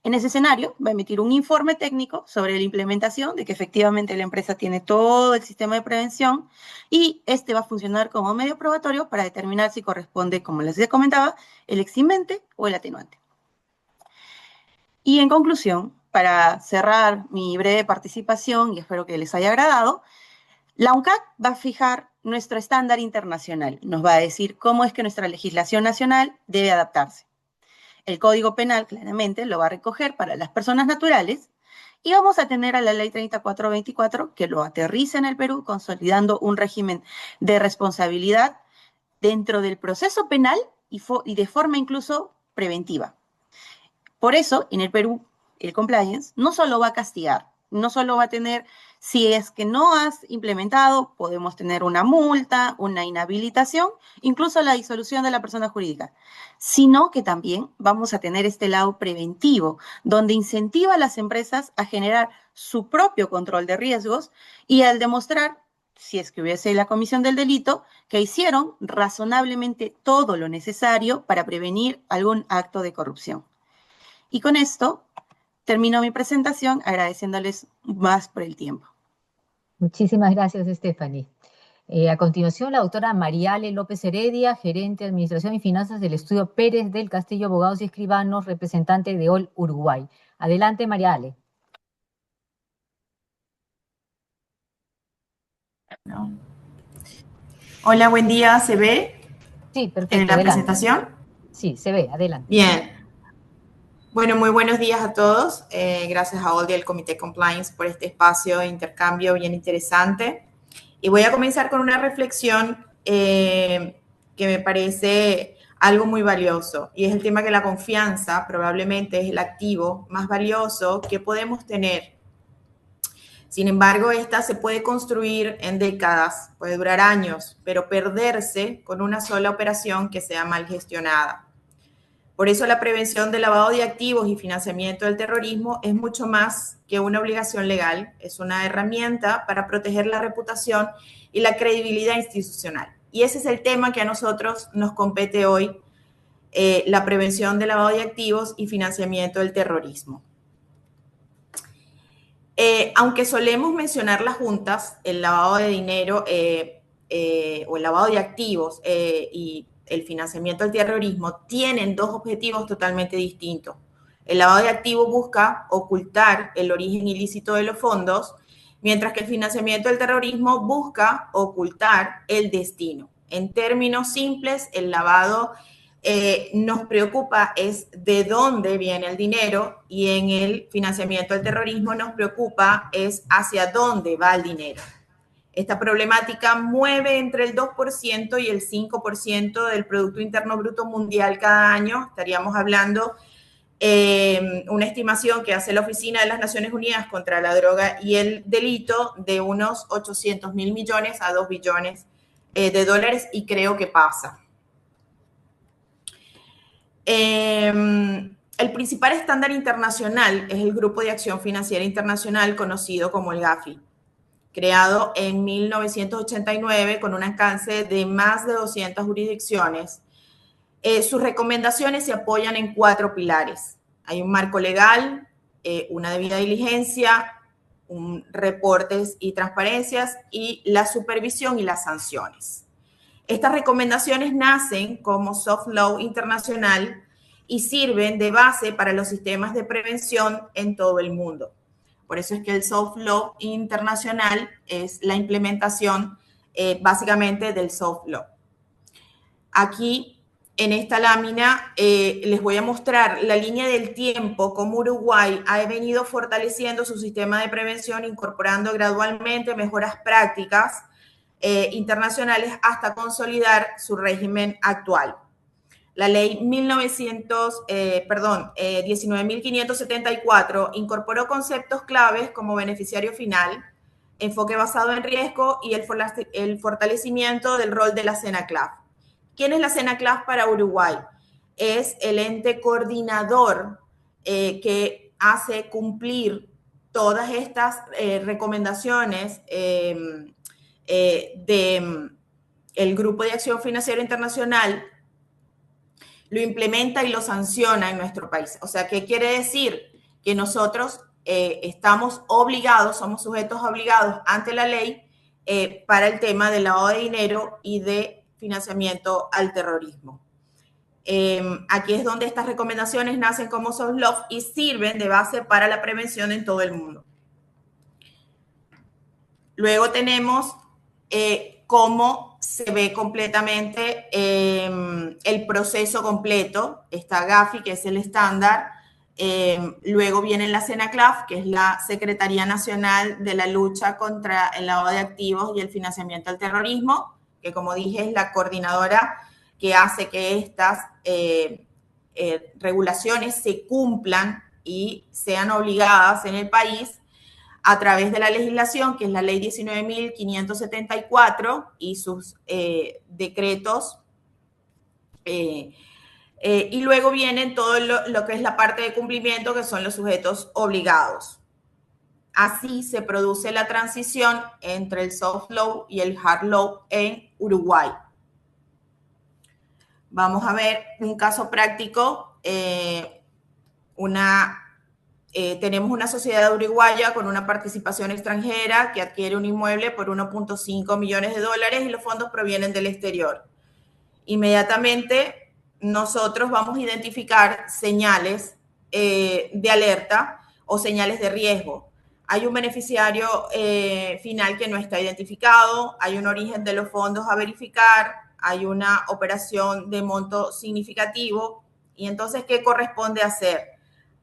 En ese escenario, va a emitir un informe técnico sobre la implementación de que efectivamente la empresa tiene todo el sistema de prevención y este va a funcionar como medio probatorio para determinar si corresponde, como les comentaba, el eximente o el atenuante. Y en conclusión, para cerrar mi breve participación, y espero que les haya agradado, la UNCAC va a fijar nuestro estándar internacional. Nos va a decir cómo es que nuestra legislación nacional debe adaptarse. El Código Penal claramente lo va a recoger para las personas naturales Y vamos a tener a la ley 3424 que lo aterriza en el Perú, consolidando un régimen de responsabilidad dentro del proceso penal y de forma incluso preventiva. Por eso, en el Perú, el compliance no solo va a castigar, no solo va a tener, si es que no has implementado, podemos tener una multa, una inhabilitación, incluso la disolución de la persona jurídica, sino que también vamos a tener este lado preventivo, donde incentiva a las empresas a generar su propio control de riesgos y al demostrar, si es que hubiese la comisión del delito, que hicieron razonablemente todo lo necesario para prevenir algún acto de corrupción. Y con esto termino mi presentación agradeciéndoles más por el tiempo. Muchísimas gracias, Stephanie. A continuación, la doctora Mariale López Heredia, gerente de Administración y Finanzas del Estudio Pérez del Castillo Abogados y Escribanos, representante de OL Uruguay. Adelante, Mariale. No. Hola, buen día. ¿Se ve? Sí, perfecto. ¿En la adelante. presentación? Sí, se ve. Adelante. Bien. Bueno, muy buenos días a todos. Gracias a Olga y al Comité Compliance por este espacio de intercambio bien interesante. Y voy a comenzar con una reflexión que me parece algo muy valioso. Y es el tema que la confianza probablemente es el activo más valioso que podemos tener. Sin embargo, esta se puede construir en décadas, puede durar años, pero perderse con una sola operación que sea mal gestionada. Por eso la prevención del lavado de activos y financiamiento del terrorismo es mucho más que una obligación legal, es una herramienta para proteger la reputación y la credibilidad institucional. Y ese es el tema que a nosotros nos compete hoy, la prevención del lavado de activos y financiamiento del terrorismo. Aunque solemos mencionar las juntas, el lavado de dinero o el lavado de activos y el financiamiento del terrorismo tienen dos objetivos totalmente distintos. El lavado de activos busca ocultar el origen ilícito de los fondos, mientras que el financiamiento del terrorismo busca ocultar el destino. En términos simples, el lavado nos preocupa es de dónde viene el dinero y en el financiamiento del terrorismo nos preocupa es hacia dónde va el dinero. Esta problemática mueve entre el 2% y el 5% del Producto Interno Bruto Mundial cada año. Estaríamos hablando una estimación que hace la Oficina de las Naciones Unidas contra la Droga y el Delito de unos 800 mil millones a 2 billones de dólares y creo que pasa. El principal estándar internacional es el Grupo de Acción Financiera Internacional, conocido como el GAFI, creado en 1989 con un alcance de más de 200 jurisdicciones. Sus recomendaciones se apoyan en 4 pilares. Hay un marco legal, una debida diligencia, reportes y transparencias y la supervisión y las sanciones. Estas recomendaciones nacen como soft law internacional y sirven de base para los sistemas de prevención en todo el mundo. Por eso es que el soft law internacional es la implementación básicamente del soft law. Aquí, en esta lámina, les voy a mostrar la línea del tiempo, cómo Uruguay ha venido fortaleciendo su sistema de prevención, incorporando gradualmente mejoras prácticas internacionales hasta consolidar su régimen actual. La ley 19.574 incorporó conceptos claves como beneficiario final, enfoque basado en riesgo y el fortalecimiento del rol de la CENACLAF. ¿Quién es la CENACLAF para Uruguay? Es el ente coordinador que hace cumplir todas estas recomendaciones el Grupo de Acción Financiera Internacional, lo implementa y lo sanciona en nuestro país. O sea, ¿qué quiere decir? Que nosotros estamos obligados, somos sujetos obligados ante la ley para el tema del lavado de dinero y de financiamiento al terrorismo. Aquí es donde estas recomendaciones nacen como soft law y sirven de base para la prevención en todo el mundo. Luego tenemos cómo se ve completamente el proceso completo. Está GAFI, que es el estándar Luego viene la CENACLAF, que es la Secretaría Nacional de la Lucha contra el Lavado de Activos y el Financiamiento al Terrorismo, que como dije es la coordinadora que hace que estas regulaciones se cumplan y sean obligadas en el país a través de la legislación, que es la ley 19.574 y sus decretos. Y luego vienen todo lo que es la parte de cumplimiento, que son los sujetos obligados. Así se produce la transición entre el soft law y el hard law en Uruguay. Vamos a ver un caso práctico. Tenemos una sociedad uruguaya con una participación extranjera que adquiere un inmueble por 1.5 millones de dólares y los fondos provienen del exterior. Inmediatamente nosotros vamos a identificar señales de alerta o señales de riesgo. Hay un beneficiario final que no está identificado, hay un origen de los fondos a verificar, hay una operación de monto significativo. Y entonces, ¿qué corresponde hacer?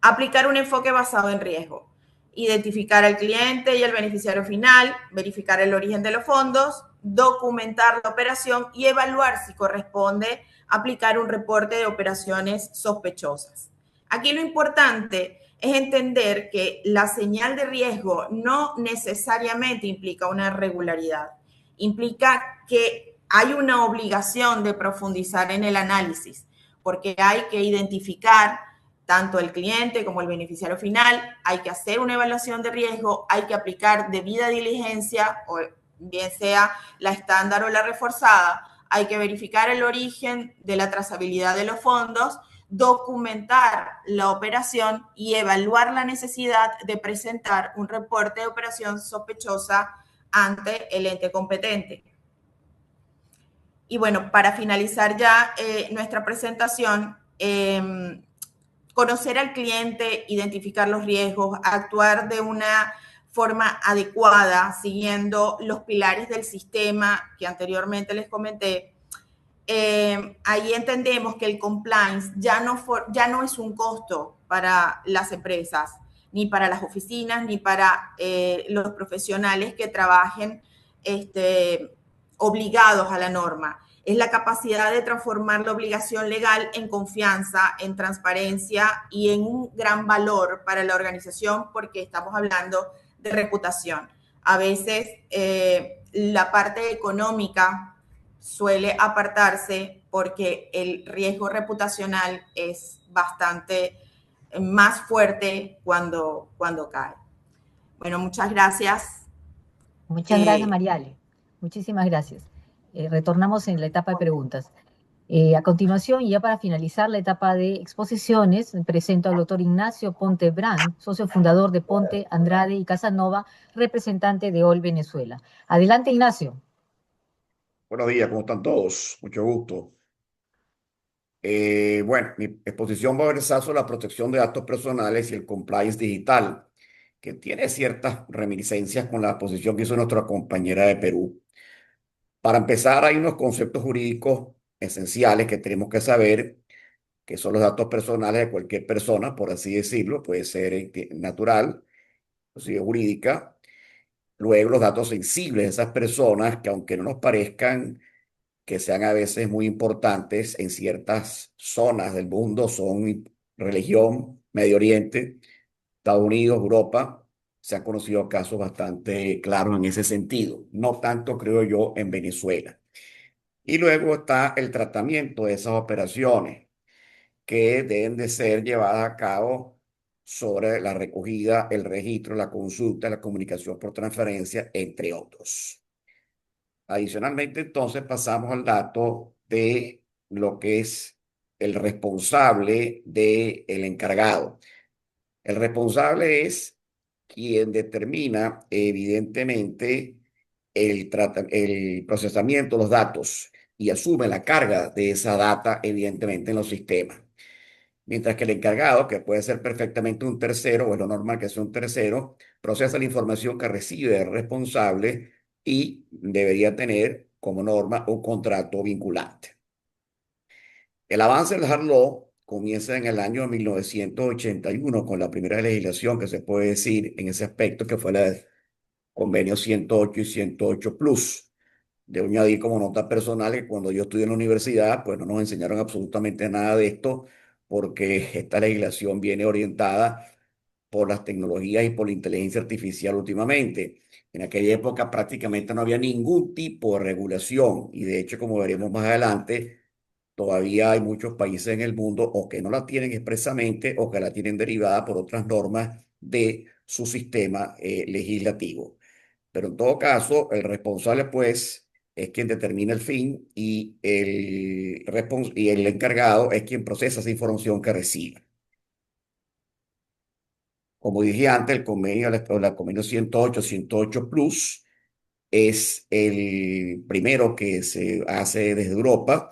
Aplicar un enfoque basado en riesgo. Identificar al cliente y al beneficiario final, verificar el origen de los fondos, documentar la operación y evaluar si corresponde aplicar un reporte de operaciones sospechosas. Aquí lo importante es entender que la señal de riesgo no necesariamente implica una irregularidad, implica que hay una obligación de profundizar en el análisis, porque hay que identificar tanto el cliente como el beneficiario final, hay que hacer una evaluación de riesgo, hay que aplicar debida diligencia, o bien sea la estándar o la reforzada, hay que verificar el origen de la trazabilidad de los fondos, documentar la operación y evaluar la necesidad de presentar un reporte de operación sospechosa ante el ente competente. Y bueno, para finalizar ya nuestra presentación, conocer al cliente, identificar los riesgos, actuar de una forma adecuada, siguiendo los pilares del sistema que anteriormente les comenté. Ahí entendemos que el compliance ya no es un costo para las empresas, ni para las oficinas, ni para los profesionales que trabajen obligados a la norma. Es la capacidad de transformar la obligación legal en confianza, en transparencia y en un gran valor para la organización, porque estamos hablando de reputación. A veces la parte económica suele apartarse porque el riesgo reputacional es bastante más fuerte cuando cae. Bueno, muchas gracias. Muchas gracias, Mariale. Muchísimas gracias. Retornamos en la etapa de preguntas. A continuación, y ya para finalizar la etapa de exposiciones, presento al doctor Ignacio Ponte Brand, socio fundador de Ponte, Andrade y Casanova, representante de OL Venezuela. Adelante, Ignacio. Buenos días, ¿cómo están todos? Mucho gusto. Bueno, mi exposición va a versar sobre la protección de datos personales y el compliance digital, que tiene ciertas reminiscencias con la exposición que hizo nuestra compañera de Perú. Para empezar, hay unos conceptos jurídicos esenciales que tenemos que saber, que son los datos personales de cualquier persona, por así decirlo, puede ser natural, o sea, jurídica. Luego, los datos sensibles de esas personas, que aunque no nos parezcan que sean a veces muy importantes en ciertas zonas del mundo, son religión, Medio Oriente, Estados Unidos, Europa. Se han conocido casos bastante claros en ese sentido, no tanto creo yo en Venezuela. Y luego está el tratamiento de esas operaciones que deben de ser llevadas a cabo sobre la recogida, el registro, la consulta, la comunicación por transferencia, entre otros. Adicionalmente, entonces pasamos al dato de lo que es el responsable del encargado. El responsable es quien determina, evidentemente, el procesamiento de los datos y asume la carga de esa data, evidentemente, en los sistemas. Mientras que el encargado, que puede ser perfectamente un tercero, o es lo normal que sea un tercero, procesa la información que recibe el responsable y debería tener como norma un contrato vinculante. El avance del hard law comienza en el año 1981 con la primera legislación que se puede decir en ese aspecto, que fue la del convenio 108 y 108 Plus. Debo añadir como nota personal que cuando yo estudié en la universidad, pues no nos enseñaron absolutamente nada de esto, porque esta legislación viene orientada por las tecnologías y por la inteligencia artificial últimamente. En aquella época prácticamente no había ningún tipo de regulación y de hecho, como veremos más adelante, todavía hay muchos países en el mundo o que no la tienen expresamente o que la tienen derivada por otras normas de su sistema legislativo. Pero en todo caso, el responsable, pues, es quien determina el fin y y el encargado es quien procesa esa información que recibe. Como dije antes, el convenio, la convenio 108, 108 Plus es el primero que se hace desde Europa.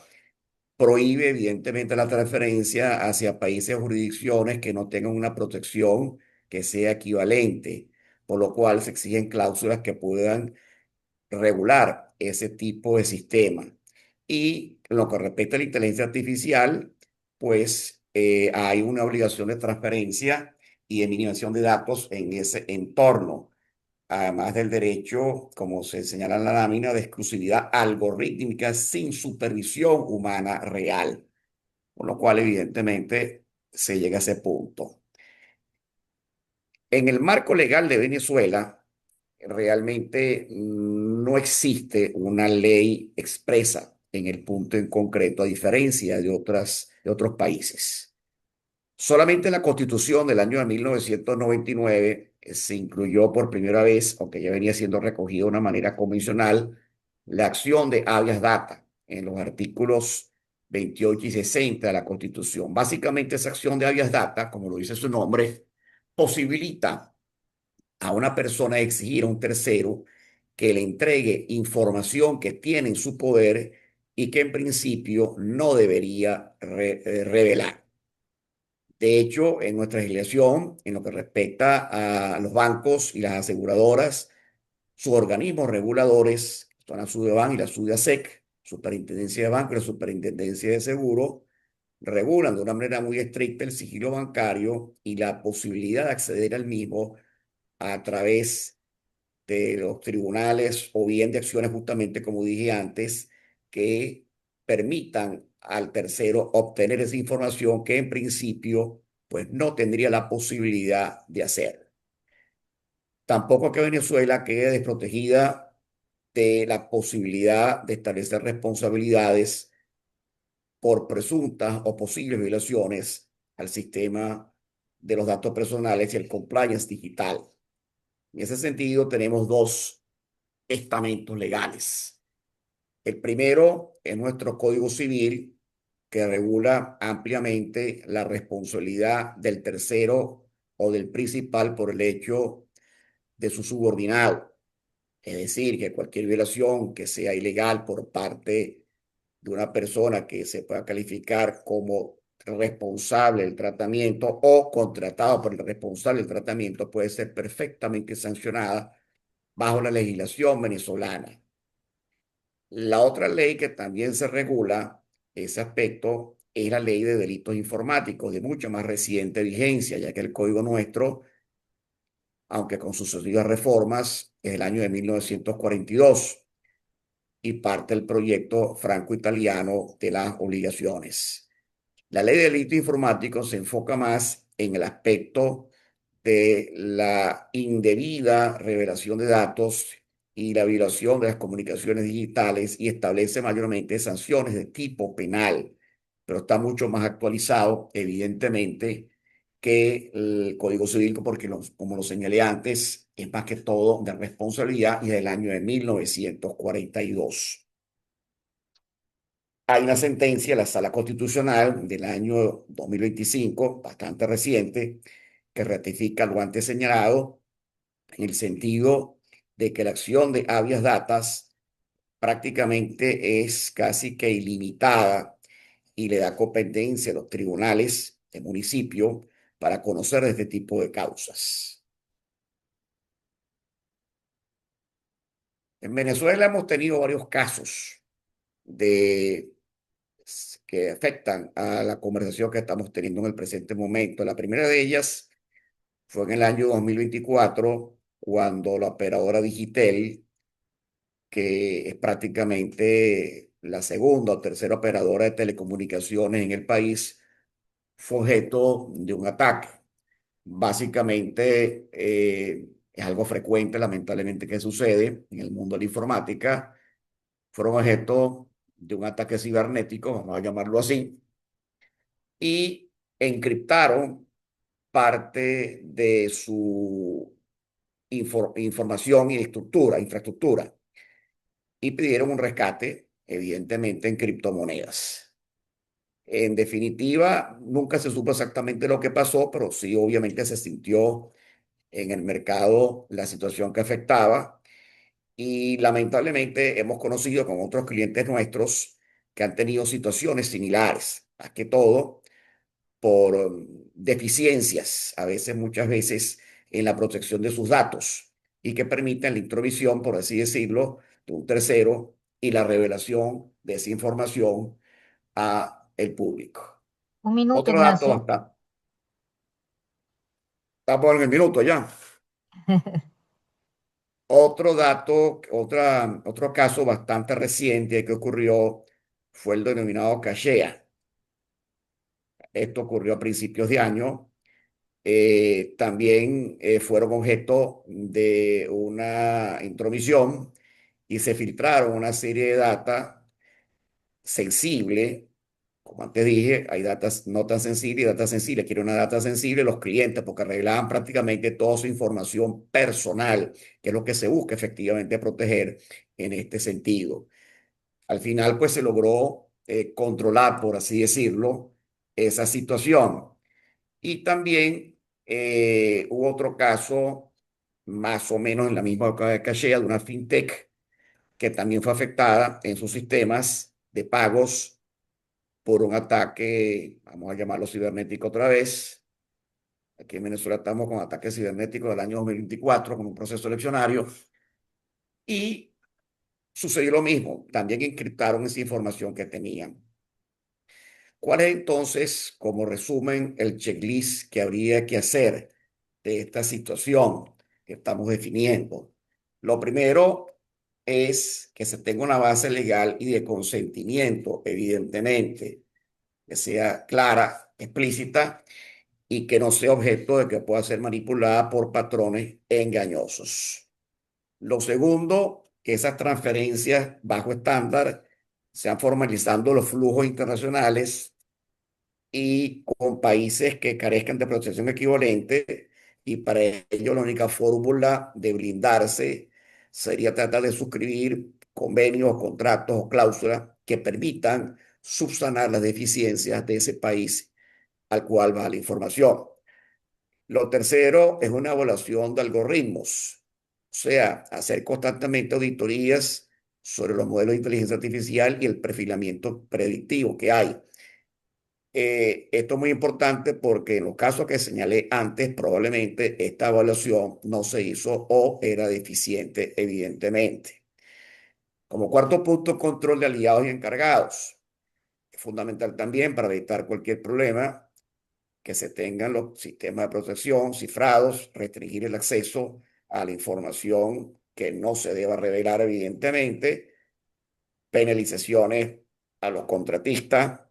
Prohíbe evidentemente la transferencia hacia países o jurisdicciones que no tengan una protección que sea equivalente, por lo cual se exigen cláusulas que puedan regular ese tipo de sistema. Y en lo que respecta a la inteligencia artificial, pues hay una obligación de transparencia y de minimización de datos en ese entorno, además del derecho, como se señala en la lámina, de exclusividad algorítmica sin supervisión humana real, con lo cual evidentemente se llega a ese punto. En el marco legal de Venezuela, realmente no existe una ley expresa en el punto en concreto, a diferencia de otros países. Solamente en la Constitución del año de 1999 se incluyó por primera vez, aunque ya venía siendo recogido de una manera convencional, la acción de habeas data en los artículos 28 y 60 de la Constitución. Básicamente esa acción de habeas data, como lo dice su nombre, posibilita a una persona exigir a un tercero que le entregue información que tiene en su poder y que en principio no debería revelar. De hecho, en nuestra legislación, en lo que respecta a los bancos y las aseguradoras, sus organismos reguladores, son la SUDEBAN y la SUDEASEC, Superintendencia de Banco y la Superintendencia de Seguro, regulan de una manera muy estricta el sigilo bancario y la posibilidad de acceder al mismo a través de los tribunales o bien de acciones justamente como dije antes, que permitan al tercero obtener esa información que en principio pues no tendría la posibilidad de hacer. Tampoco que Venezuela quede desprotegida de la posibilidad de establecer responsabilidades por presuntas o posibles violaciones al sistema de los datos personales y el compliance digital. En ese sentido, tenemos dos estamentos legales. El primero es nuestro Código Civil, que regula ampliamente la responsabilidad del tercero o del principal por el hecho de su subordinado. Es decir, que cualquier violación que sea ilegal por parte de una persona que se pueda calificar como responsable del tratamiento o contratado por el responsable del tratamiento puede ser perfectamente sancionada bajo la legislación venezolana. La otra ley que también se regula ese aspecto es la ley de delitos informáticos de mucha más reciente vigencia, ya que el código nuestro, aunque con sucesivas reformas, es del año de 1942 y parte del proyecto franco-italiano de las obligaciones. La ley de delitos informáticos se enfoca más en el aspecto de la indebida revelación de datos y la violación de las comunicaciones digitales y establece mayormente sanciones de tipo penal, pero está mucho más actualizado, evidentemente, que el Código Civil, porque como lo señalé antes, es más que todo de responsabilidad y del año de 1942. Hay una sentencia de la Sala Constitucional del año 2025, bastante reciente, que ratifica lo antes señalado en el sentido de que la acción de habeas datas prácticamente es casi que ilimitada y le da competencia a los tribunales de municipio para conocer este tipo de causas. En Venezuela hemos tenido varios casos de que afectan a la conversación que estamos teniendo en el presente momento. La primera de ellas fue en el año 2024, cuando la operadora Digitel, que es prácticamente la segunda o tercera operadora de telecomunicaciones en el país, fue objeto de un ataque. Básicamente, es algo frecuente, lamentablemente, que sucede en el mundo de la informática. Fueron objeto de un ataque cibernético, vamos a llamarlo así, y encriptaron parte de su información y infraestructura, y pidieron un rescate, evidentemente, en criptomonedas. En definitiva, nunca se supo exactamente lo que pasó, pero sí, obviamente, se sintió en el mercado la situación que afectaba, y lamentablemente hemos conocido con otros clientes nuestros que han tenido situaciones similares, más que todo por deficiencias, a veces, muchas veces, en la protección de sus datos, y que permiten la introvisión, por así decirlo, de un tercero y la revelación de esa información a el público. Un minuto, Otro dato, Ignacio. estamos en el minuto ya. Otro dato, otro caso bastante reciente que ocurrió fue el denominado Cachea. Esto ocurrió a principios de año. También fueron objeto de una intromisión y se filtraron una serie de data sensible. Como antes dije, hay datas no tan sensibles y datas sensibles. Quiero una data sensible los clientes porque arreglaban prácticamente toda su información personal, que es lo que se busca efectivamente proteger en este sentido. Al final, pues se logró controlar, por así decirlo, esa situación. Y también hubo otro caso, más o menos en la misma época de Cachea, de una fintech que también fue afectada en sus sistemas de pagos por un ataque, vamos a llamarlo cibernético otra vez. Aquí en Venezuela estamos con ataques cibernéticos del año 2024, con un proceso eleccionario. Y sucedió lo mismo, también encriptaron esa información que tenían. ¿Cuál es entonces, como resumen, el checklist que habría que hacer de esta situación que estamos definiendo? Lo primero es que se tenga una base legal y de consentimiento, evidentemente, que sea clara, explícita y que no sea objeto de que pueda ser manipulada por patrones engañosos. Lo segundo, que esas transferencias bajo estándar sean formalizando los flujos internacionales y con países que carezcan de protección equivalente, y para ello la única fórmula de blindarse sería tratar de suscribir convenios, contratos o cláusulas que permitan subsanar las deficiencias de ese país al cual va la información. Lo tercero es una evaluación de algoritmos, o sea, hacer constantemente auditorías sobre los modelos de inteligencia artificial y el perfilamiento predictivo que hay. Esto es muy importante porque en los casos que señalé antes, probablemente esta evaluación no se hizo o era deficiente, evidentemente. Como cuarto punto, control de aliados y encargados. Es fundamental también para evitar cualquier problema que se tengan los sistemas de protección cifrados, restringir el acceso a la información que no se deba revelar, evidentemente, penalizaciones a los contratistas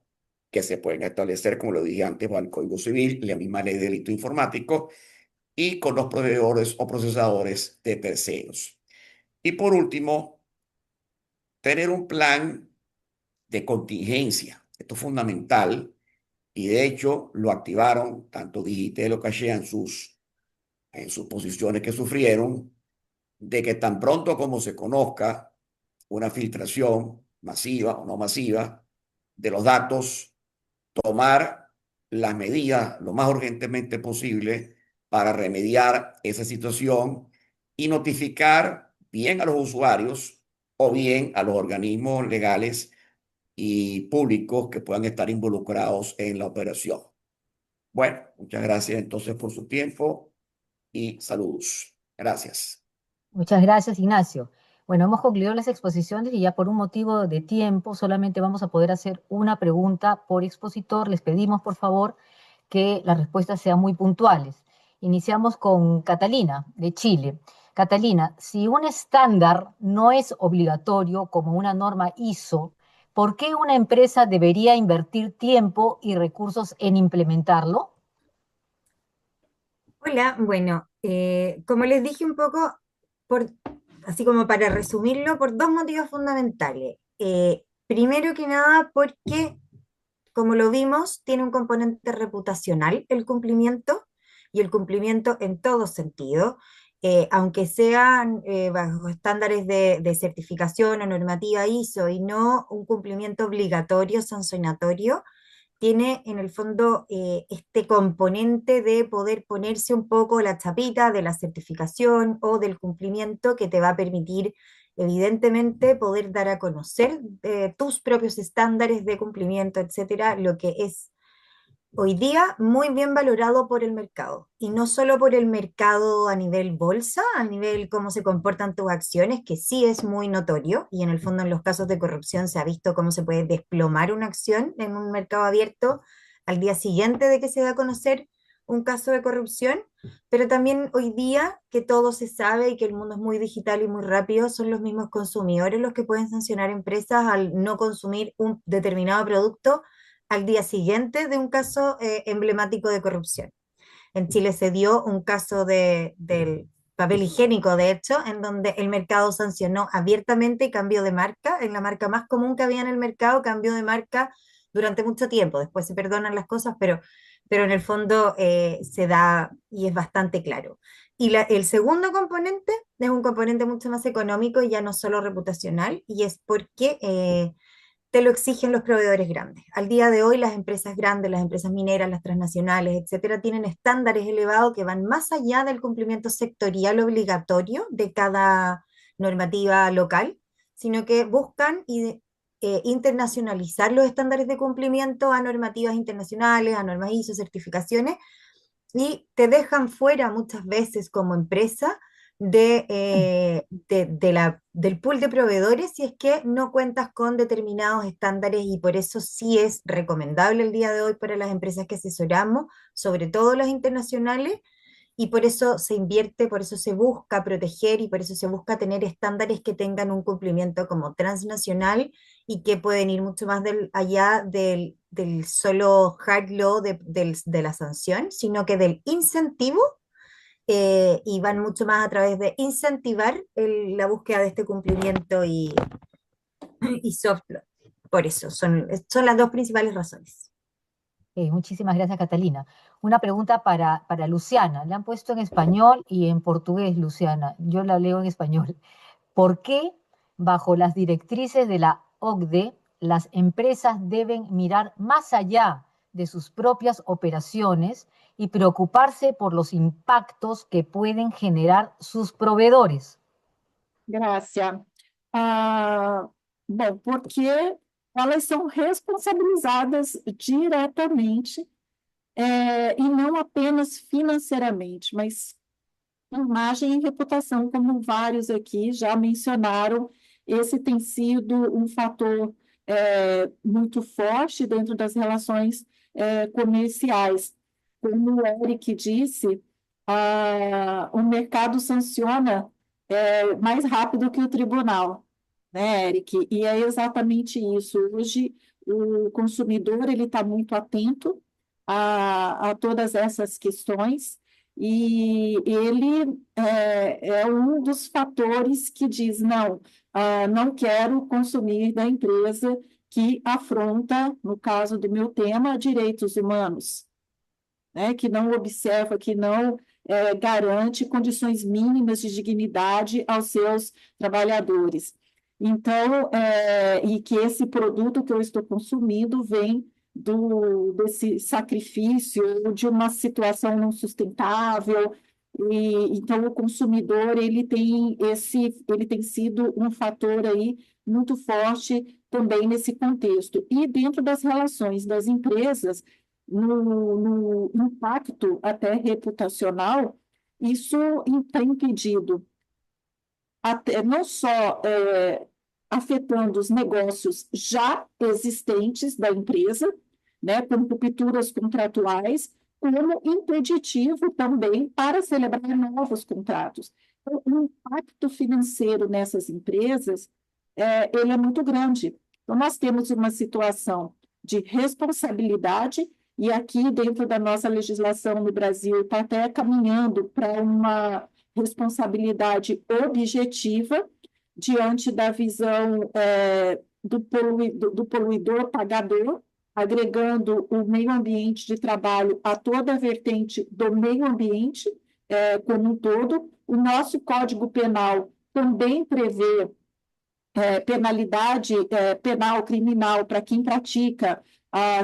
que se pueden establecer, como lo dije antes, con el Código Civil, la misma ley de delito informático, y con los proveedores o procesadores de terceros. Y por último, tener un plan de contingencia. Esto es fundamental y de hecho lo activaron tanto Digitel o Cachea en sus posiciones que sufrieron, de que tan pronto como se conozca una filtración masiva o no masiva de los datos, tomar las medidas lo más urgentemente posible para remediar esa situación y notificar bien a los usuarios o bien a los organismos legales y públicos que puedan estar involucrados en la operación. Bueno, muchas gracias entonces por su tiempo y saludos. Gracias. Muchas gracias, Ignacio. Bueno, hemos concluido las exposiciones y ya por un motivo de tiempo solamente vamos a poder hacer una pregunta por expositor. Les pedimos, por favor, que las respuestas sean muy puntuales. Iniciamos con Catalina, de Chile. Catalina, si un estándar no es obligatorio como una norma ISO, ¿por qué una empresa debería invertir tiempo y recursos en implementarlo? Hola, bueno, como les dije un poco, por, así como para resumirlo, por dos motivos fundamentales. Primero que nada, porque, como lo vimos, tiene un componente reputacional el cumplimiento, y el cumplimiento en todo sentido, aunque sean bajo estándares de certificación o normativa ISO y no un cumplimiento obligatorio, sancionatorio, tiene en el fondo este componente de poder ponerse un poco la chapita de la certificación o del cumplimiento que te va a permitir, evidentemente, poder dar a conocer tus propios estándares de cumplimiento, etcétera, lo que es hoy día muy bien valorado por el mercado, y no solo por el mercado a nivel bolsa, a nivel cómo se comportan tus acciones, que sí es muy notorio, y en el fondo en los casos de corrupción se ha visto cómo se puede desplomar una acción en un mercado abierto al día siguiente de que se da a conocer un caso de corrupción, pero también hoy día que todo se sabe y que el mundo es muy digital y muy rápido, son los mismos consumidores los que pueden sancionar empresas al no consumir un determinado producto al día siguiente de un caso emblemático de corrupción. En Chile se dio un caso del papel higiénico, de hecho, en donde el mercado sancionó abiertamente y cambió de marca, en la marca más común que había en el mercado, cambió de marca durante mucho tiempo. Después se perdonan las cosas, pero en el fondo se da y es bastante claro. Y el segundo componente es un componente mucho más económico y ya no solo reputacional, y es porque te lo exigen los proveedores grandes. Al día de hoy, las empresas grandes, las empresas mineras, las transnacionales, etcétera, tienen estándares elevados que van más allá del cumplimiento sectorial obligatorio de cada normativa local, sino que buscan internacionalizar los estándares de cumplimiento a normativas internacionales, a normas ISO, certificaciones, y te dejan fuera muchas veces como empresa del pool de proveedores si es que no cuentas con determinados estándares, y por eso sí es recomendable el día de hoy para las empresas que asesoramos, sobre todo las internacionales, y por eso se invierte, por eso se busca proteger y por eso se busca tener estándares que tengan un cumplimiento como transnacional y que pueden ir mucho más allá del solo hard law de la sanción, sino que del incentivo, y van mucho más a través de incentivar la búsqueda de este cumplimiento y soft law. Por eso son las dos principales razones. Muchísimas gracias, Catalina. Una pregunta para Luciana. Le han puesto en español y en portugués, Luciana. Yo la leo en español. ¿Por qué, bajo las directrices de la OCDE, las empresas deben mirar más allá de sus propias operaciones y preocuparse por los impactos que pueden generar sus proveedores? Graça. Bom, porque elas são responsabilizadas diretamente, e não apenas financeiramente, mas imagem e reputação, como vários aqui já mencionaram. Esse tem sido um fator muito forte dentro das relações comerciais. Como o Eric disse, o mercado sanciona mais rápido que o tribunal, né, Eric? E é exatamente isso. Hoje, o consumidor ele está muito atento a todas essas questões, e ele é um dos fatores que diz, não, não quero consumir da empresa que afronta, no caso do meu tema, direitos humanos, né, que não observa, que não garante condições mínimas de dignidade aos seus trabalhadores. Então, e que esse produto que eu estou consumindo vem desse sacrifício, de uma situação não sustentável, e então o consumidor ele tem sido um fator aí muito forte também nesse contexto. E dentro das relações das empresas, no impacto até reputacional, isso está impedido não só afetando os negócios já existentes da empresa, né, com rupturas contratuais, como impeditivo também para celebrar novos contratos. Então, o impacto financeiro nessas empresas, ele é muito grande. Então, nós temos uma situação de responsabilidade, e aqui, dentro da nossa legislação no Brasil, está até caminhando para uma responsabilidade objetiva diante da visão do poluidor-pagador, agregando o meio ambiente de trabalho a toda a vertente do meio ambiente como um todo. O nosso Código Penal também prevê penalidade penal criminal para quem pratica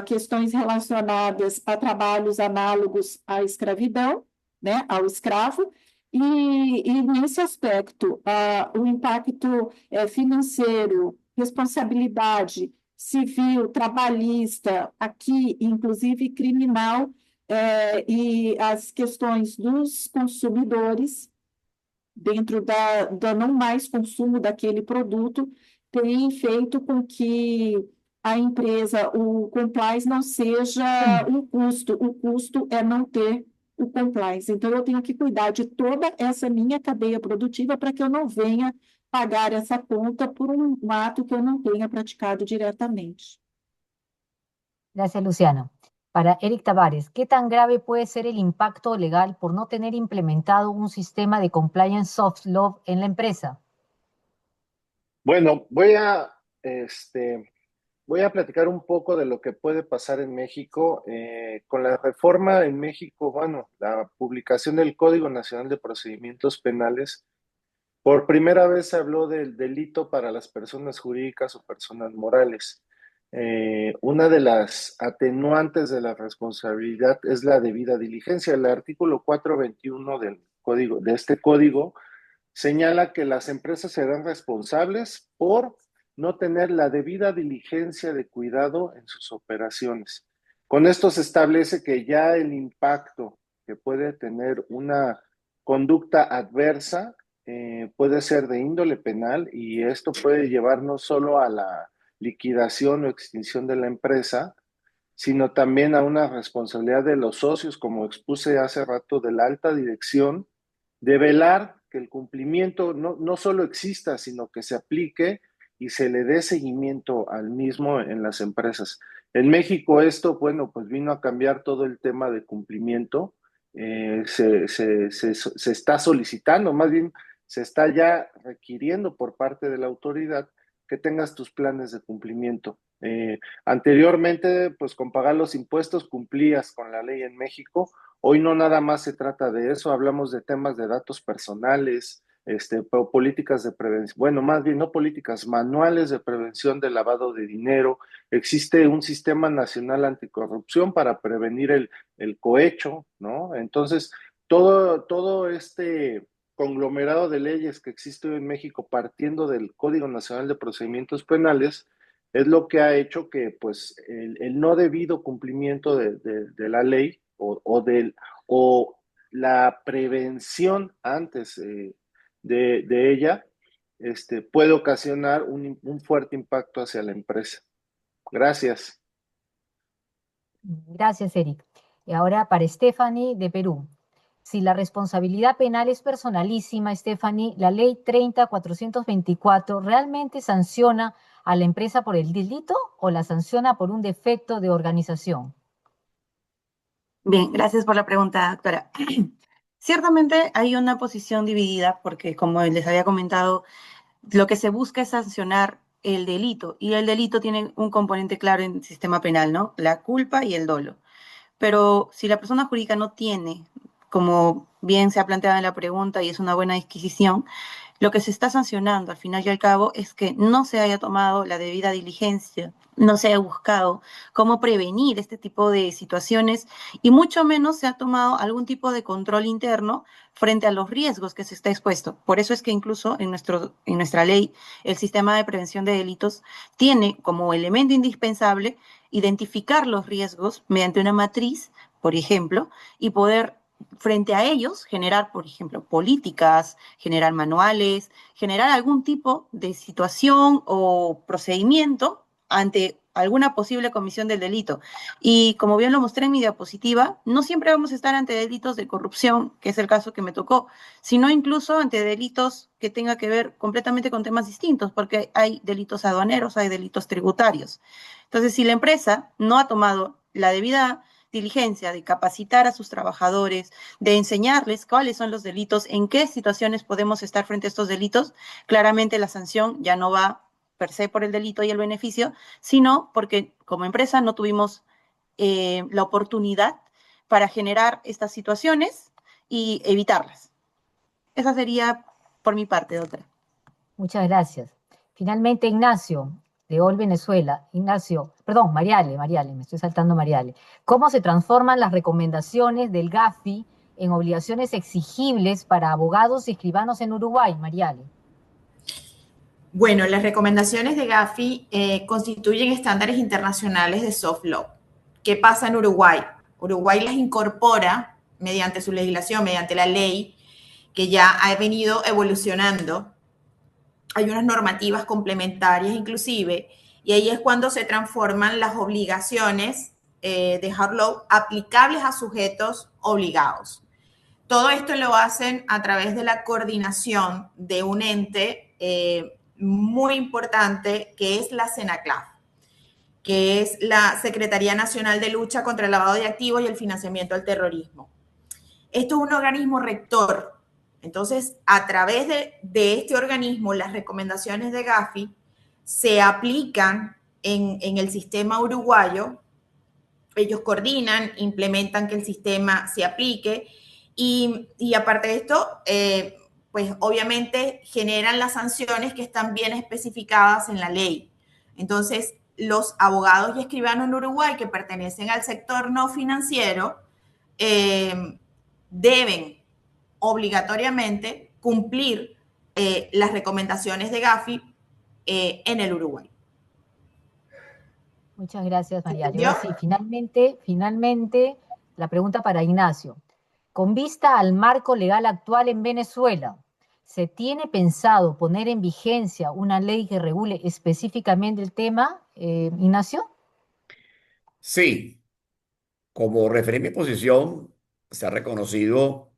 questões relacionadas a trabalhos análogos à escravidão, né, ao escravo, e nesse aspecto, o impacto financeiro, responsabilidade civil, trabalhista, aqui, inclusive criminal, e as questões dos consumidores, dentro da não mais consumo daquele produto, tem feito com que a empresa, o compliance não seja um custo, o custo é não ter o compliance. Então, eu tenho que cuidar de toda essa minha cadeia produtiva para que eu não venha pagar essa conta por um ato que eu não tenha praticado diretamente. Gracias, Luciano. Para Eric Tavares, ¿qué tan grave puede ser el impacto legal por no tener implementado un sistema de compliance soft law en la empresa? Bueno, voy a platicar un poco de lo que puede pasar en México. Con la reforma en México, bueno, la publicación del Código Nacional de Procedimientos Penales, por primera vez se habló del delito para las personas jurídicas o personas morales. Una de las atenuantes de la responsabilidad es la debida diligencia. El artículo 421 de este código señala que las empresas serán responsables por no tener la debida diligencia de cuidado en sus operaciones. Con esto se establece que ya el impacto que puede tener una conducta adversa puede ser de índole penal, y esto puede llevar no solo a la liquidación o extinción de la empresa, sino también a una responsabilidad de los socios, como expuse hace rato, de la alta dirección, de velar que el cumplimiento no solo exista, sino que se aplique y se le dé seguimiento al mismo en las empresas. En México esto, bueno, pues vino a cambiar todo el tema de cumplimiento. Se está solicitando, más bien se está ya requiriendo por parte de la autoridad que tengas tus planes de cumplimiento. Anteriormente, pues con pagar los impuestos cumplías con la ley en México. Hoy no nada más se trata de eso, hablamos de temas de datos personales, políticas de prevención, bueno, más bien no políticas, manuales de prevención del lavado de dinero. Existe un sistema nacional anticorrupción para prevenir el cohecho, ¿no? Entonces, todo este conglomerado de leyes que existe en México partiendo del Código Nacional de Procedimientos Penales es lo que ha hecho que pues el no debido cumplimiento de la ley o la prevención antes de ella puede ocasionar un fuerte impacto hacia la empresa. Gracias. Gracias, Eric. Y ahora para Stephanie de Perú. Si la responsabilidad penal es personalísima, Stephanie, la ley 30.424 ¿realmente sanciona a la empresa por el delito o la sanciona por un defecto de organización? Bien, gracias por la pregunta, doctora. Ciertamente hay una posición dividida porque, como les había comentado, lo que se busca es sancionar el delito, y el delito tiene un componente claro en el sistema penal, ¿no? La culpa y el dolo. Pero si la persona jurídica no tiene, como bien se ha planteado en la pregunta y es una buena disquisición, lo que se está sancionando al final y al cabo es que no se haya tomado la debida diligencia, no se haya buscado cómo prevenir este tipo de situaciones, y mucho menos se ha tomado algún tipo de control interno frente a los riesgos que se está expuesto. Por eso es que incluso en nuestra ley el sistema de prevención de delitos tiene como elemento indispensable identificar los riesgos mediante una matriz, por ejemplo, y poder frente a ellos, generar, por ejemplo, políticas, generar manuales, generar algún tipo de situación o procedimiento ante alguna posible comisión del delito. Y como bien lo mostré en mi diapositiva, no siempre vamos a estar ante delitos de corrupción, que es el caso que me tocó, sino incluso ante delitos que tengan que ver completamente con temas distintos, porque hay delitos aduaneros, hay delitos tributarios. Entonces, si la empresa no ha tomado la debida diligencia de capacitar a sus trabajadores, de enseñarles cuáles son los delitos, en qué situaciones podemos estar frente a estos delitos, claramente la sanción ya no va per se por el delito y el beneficio, sino porque como empresa no tuvimos la oportunidad para generar estas situaciones y evitarlas. Esa sería por mi parte, doctora. Muchas gracias. Finalmente, Ignacio, de All Venezuela. Ignacio, perdón, Mariale, me estoy saltando Mariale. ¿Cómo se transforman las recomendaciones del GAFI en obligaciones exigibles para abogados y escribanos en Uruguay, Mariale? Bueno, las recomendaciones de Gafi constituyen estándares internacionales de soft law. ¿Qué pasa en Uruguay? Uruguay las incorpora mediante su legislación, mediante la ley, que ya ha venido evolucionando. Hay unas normativas complementarias inclusive, y ahí es cuando se transforman las obligaciones de hard law aplicables a sujetos obligados. Todo esto lo hacen a través de la coordinación de un ente muy importante que es la CENACLAF, que es la Secretaría Nacional de Lucha contra el Lavado de Activos y el Financiamiento al Terrorismo. Esto es un organismo rector. Entonces, a través de este organismo, las recomendaciones de Gafi se aplican en el sistema uruguayo. Ellos coordinan, implementan que el sistema se aplique y aparte de esto, pues obviamente generan las sanciones que están bien especificadas en la ley. Entonces, los abogados y escribanos en Uruguay que pertenecen al sector no financiero deben obligatoriamente cumplir las recomendaciones de Gafi en el Uruguay. Muchas gracias, María. Y ahora sí, finalmente, la pregunta para Ignacio. Con vista al marco legal actual en Venezuela, ¿se tiene pensado poner en vigencia una ley que regule específicamente el tema, Ignacio? Sí, como referí en mi posición, se ha reconocido,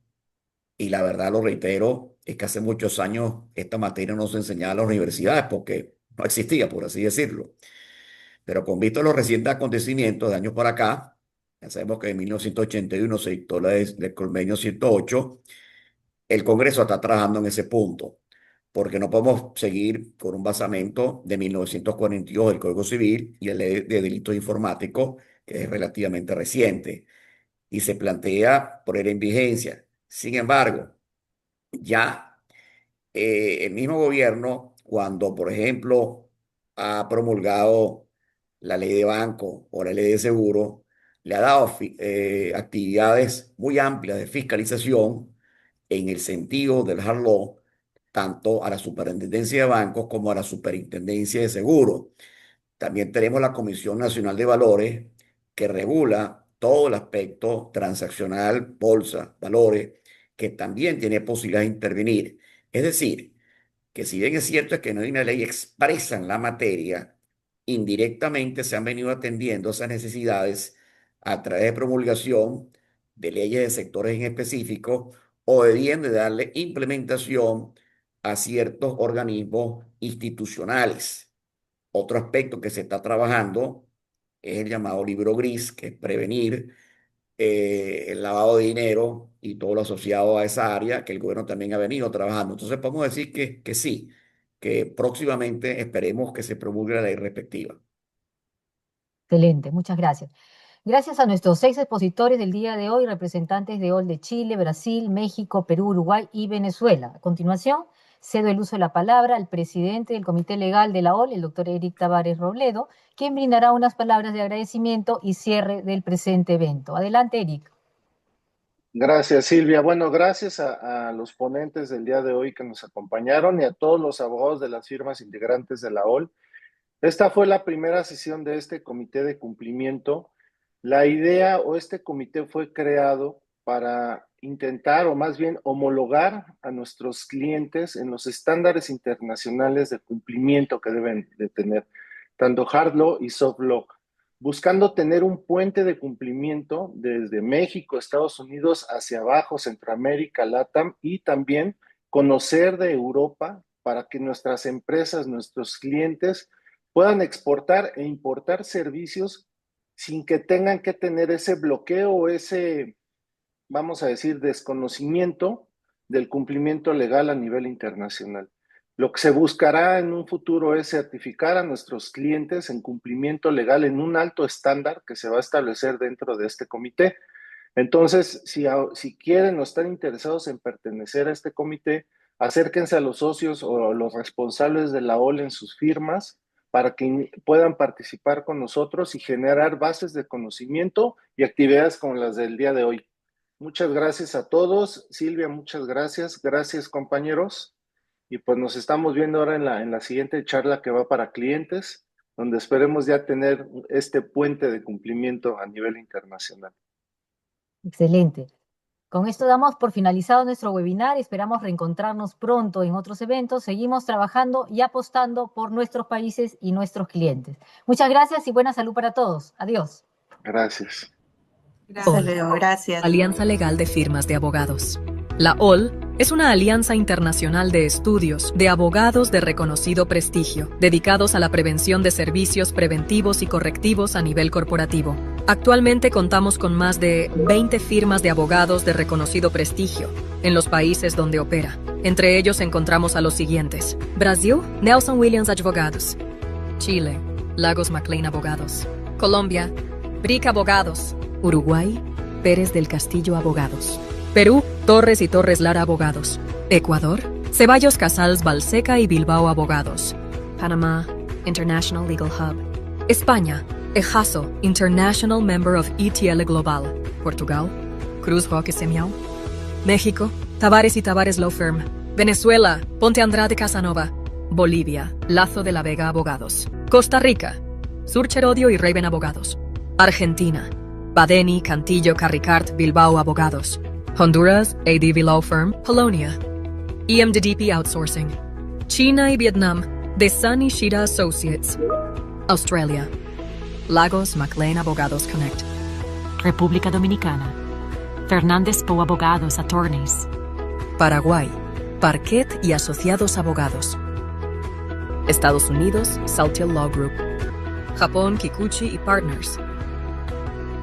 y la verdad lo reitero, es que hace muchos años esta materia no se enseñaba en las universidades porque no existía, por así decirlo. Pero con visto a los recientes acontecimientos de años para acá, ya sabemos que en 1981 se dictó el Convenio 108, el Congreso está trabajando en ese punto, porque no podemos seguir con un basamento de 1942 del Código Civil y la Ley de Delitos Informáticos, que es relativamente reciente, y se plantea poner en vigencia. Sin embargo, ya el mismo gobierno, cuando, por ejemplo, ha promulgado la ley de banco o la ley de seguro, le ha dado actividades muy amplias de fiscalización en el sentido del hard law, tanto a la superintendencia de bancos como a la superintendencia de seguros. También tenemos la Comisión Nacional de Valores, que regula todo el aspecto transaccional, bolsa, valores, que también tiene posibilidad de intervenir. Es decir, que si bien es cierto es que no hay una ley expresa en la materia, indirectamente se han venido atendiendo esas necesidades a través de promulgación de leyes de sectores en específico o de bien de darle implementación a ciertos organismos institucionales. Otro aspecto que se está trabajando es el llamado libro gris, que es prevenir el lavado de dinero y todo lo asociado a esa área que el gobierno también ha venido trabajando. Entonces podemos decir que sí, que próximamente esperemos que se promulgue la ley respectiva. Excelente, muchas gracias. Gracias a nuestros 6 expositores del día de hoy, representantes de OL de Chile, Brasil, México, Perú, Uruguay y Venezuela. A continuación, cedo el uso de la palabra al presidente del Comité Legal de la OL, el doctor Eric Tavares Robledo, quien brindará unas palabras de agradecimiento y cierre del presente evento. Adelante, Eric. Gracias, Silvia. Bueno, gracias a los ponentes del día de hoy que nos acompañaron y a todos los abogados de las firmas integrantes de la OL. Esta fue la primera sesión de este comité de cumplimiento. La idea o este comité fue creado para intentar, o más bien homologar a nuestros clientes en los estándares internacionales de cumplimiento que deben de tener, tanto hard law y soft law, buscando tener un puente de cumplimiento desde México, Estados Unidos, hacia abajo, Centroamérica, LATAM, y también conocer de Europa para que nuestras empresas, nuestros clientes puedan exportar e importar servicios sin que tengan que tener ese bloqueo o ese, vamos a decir, desconocimiento del cumplimiento legal a nivel internacional. Lo que se buscará en un futuro es certificar a nuestros clientes en cumplimiento legal en un alto estándar que se va a establecer dentro de este comité. Entonces, si quieren o están interesados en pertenecer a este comité, acérquense a los socios o a los responsables de la OL en sus firmas para que puedan participar con nosotros y generar bases de conocimiento y actividades como las del día de hoy. Muchas gracias a todos. Silvia, muchas gracias. Gracias, compañeros. Y pues nos estamos viendo ahora en la siguiente charla que va para clientes, donde esperemos ya tener este puente de cumplimiento a nivel internacional. Excelente. Con esto damos por finalizado nuestro webinar. Esperamos reencontrarnos pronto en otros eventos. Seguimos trabajando y apostando por nuestros países y nuestros clientes. Muchas gracias y buena salud para todos. Adiós. Gracias. Gracias, Leo. Gracias. Alianza Legal de Firmas de Abogados. La OL es una alianza internacional de estudios de abogados de reconocido prestigio, dedicados a la prevención de servicios preventivos y correctivos a nivel corporativo. Actualmente contamos con más de 20 firmas de abogados de reconocido prestigio en los países donde opera. Entre ellos encontramos a los siguientes: Brasil, Nelson Williams Advogados; Chile, Lagos McLean Abogados; Colombia, Brick Abogados; Uruguay, Pérez del Castillo Abogados; Perú, Torres y Torres Lara Abogados; Ecuador, Ceballos Casals Balseca y Bilbao Abogados; Panamá, International Legal Hub; España, EJASO, International Member of ETL Global; Portugal, Cruz Roque Semiao; México, Tavares y Tavares Law Firm; Venezuela, Ponte Andrade Casanova; Bolivia, Lazo de la Vega Abogados; Costa Rica, Surcher Odio y Raven Abogados; Argentina, Badeni, Cantillo, Carricart, Bilbao Abogados; Honduras, ADV Law Firm, Polonia; EMDDP Outsourcing; China y Vietnam, De Sun y Shida Associates; Australia, Lagos McLean Abogados Connect; República Dominicana, Fernández Poe Abogados Attorneys; Paraguay, Parquet y Asociados Abogados; Estados Unidos, Saltiel Law Group; Japón, Kikuchi y Partners.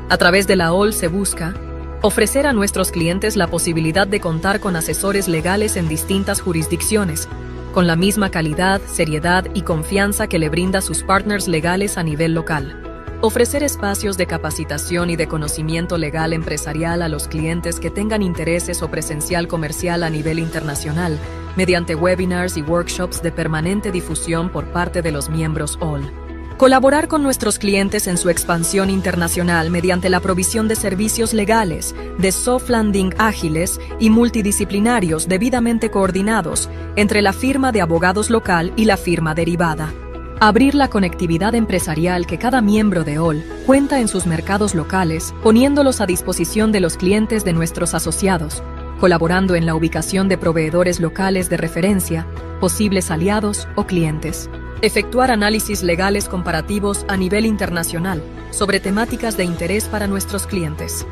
A través de la OL se busca ofrecer a nuestros clientes la posibilidad de contar con asesores legales en distintas jurisdicciones, con la misma calidad, seriedad y confianza que le brinda sus partners legales a nivel local. Ofrecer espacios de capacitación y de conocimiento legal empresarial a los clientes que tengan intereses o presencial comercial a nivel internacional, mediante webinars y workshops de permanente difusión por parte de los miembros OL. Colaborar con nuestros clientes en su expansión internacional mediante la provisión de servicios legales, de soft landing ágiles y multidisciplinarios debidamente coordinados entre la firma de abogados local y la firma derivada. Abrir la conectividad empresarial que cada miembro de OL cuenta en sus mercados locales, poniéndolos a disposición de los clientes de nuestros asociados, colaborando en la ubicación de proveedores locales de referencia, posibles aliados o clientes. Efectuar análisis legales comparativos a nivel internacional sobre temáticas de interés para nuestros clientes.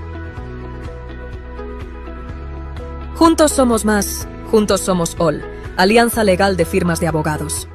Juntos somos más, juntos somos OL, Alianza Legal de Firmas de Abogados.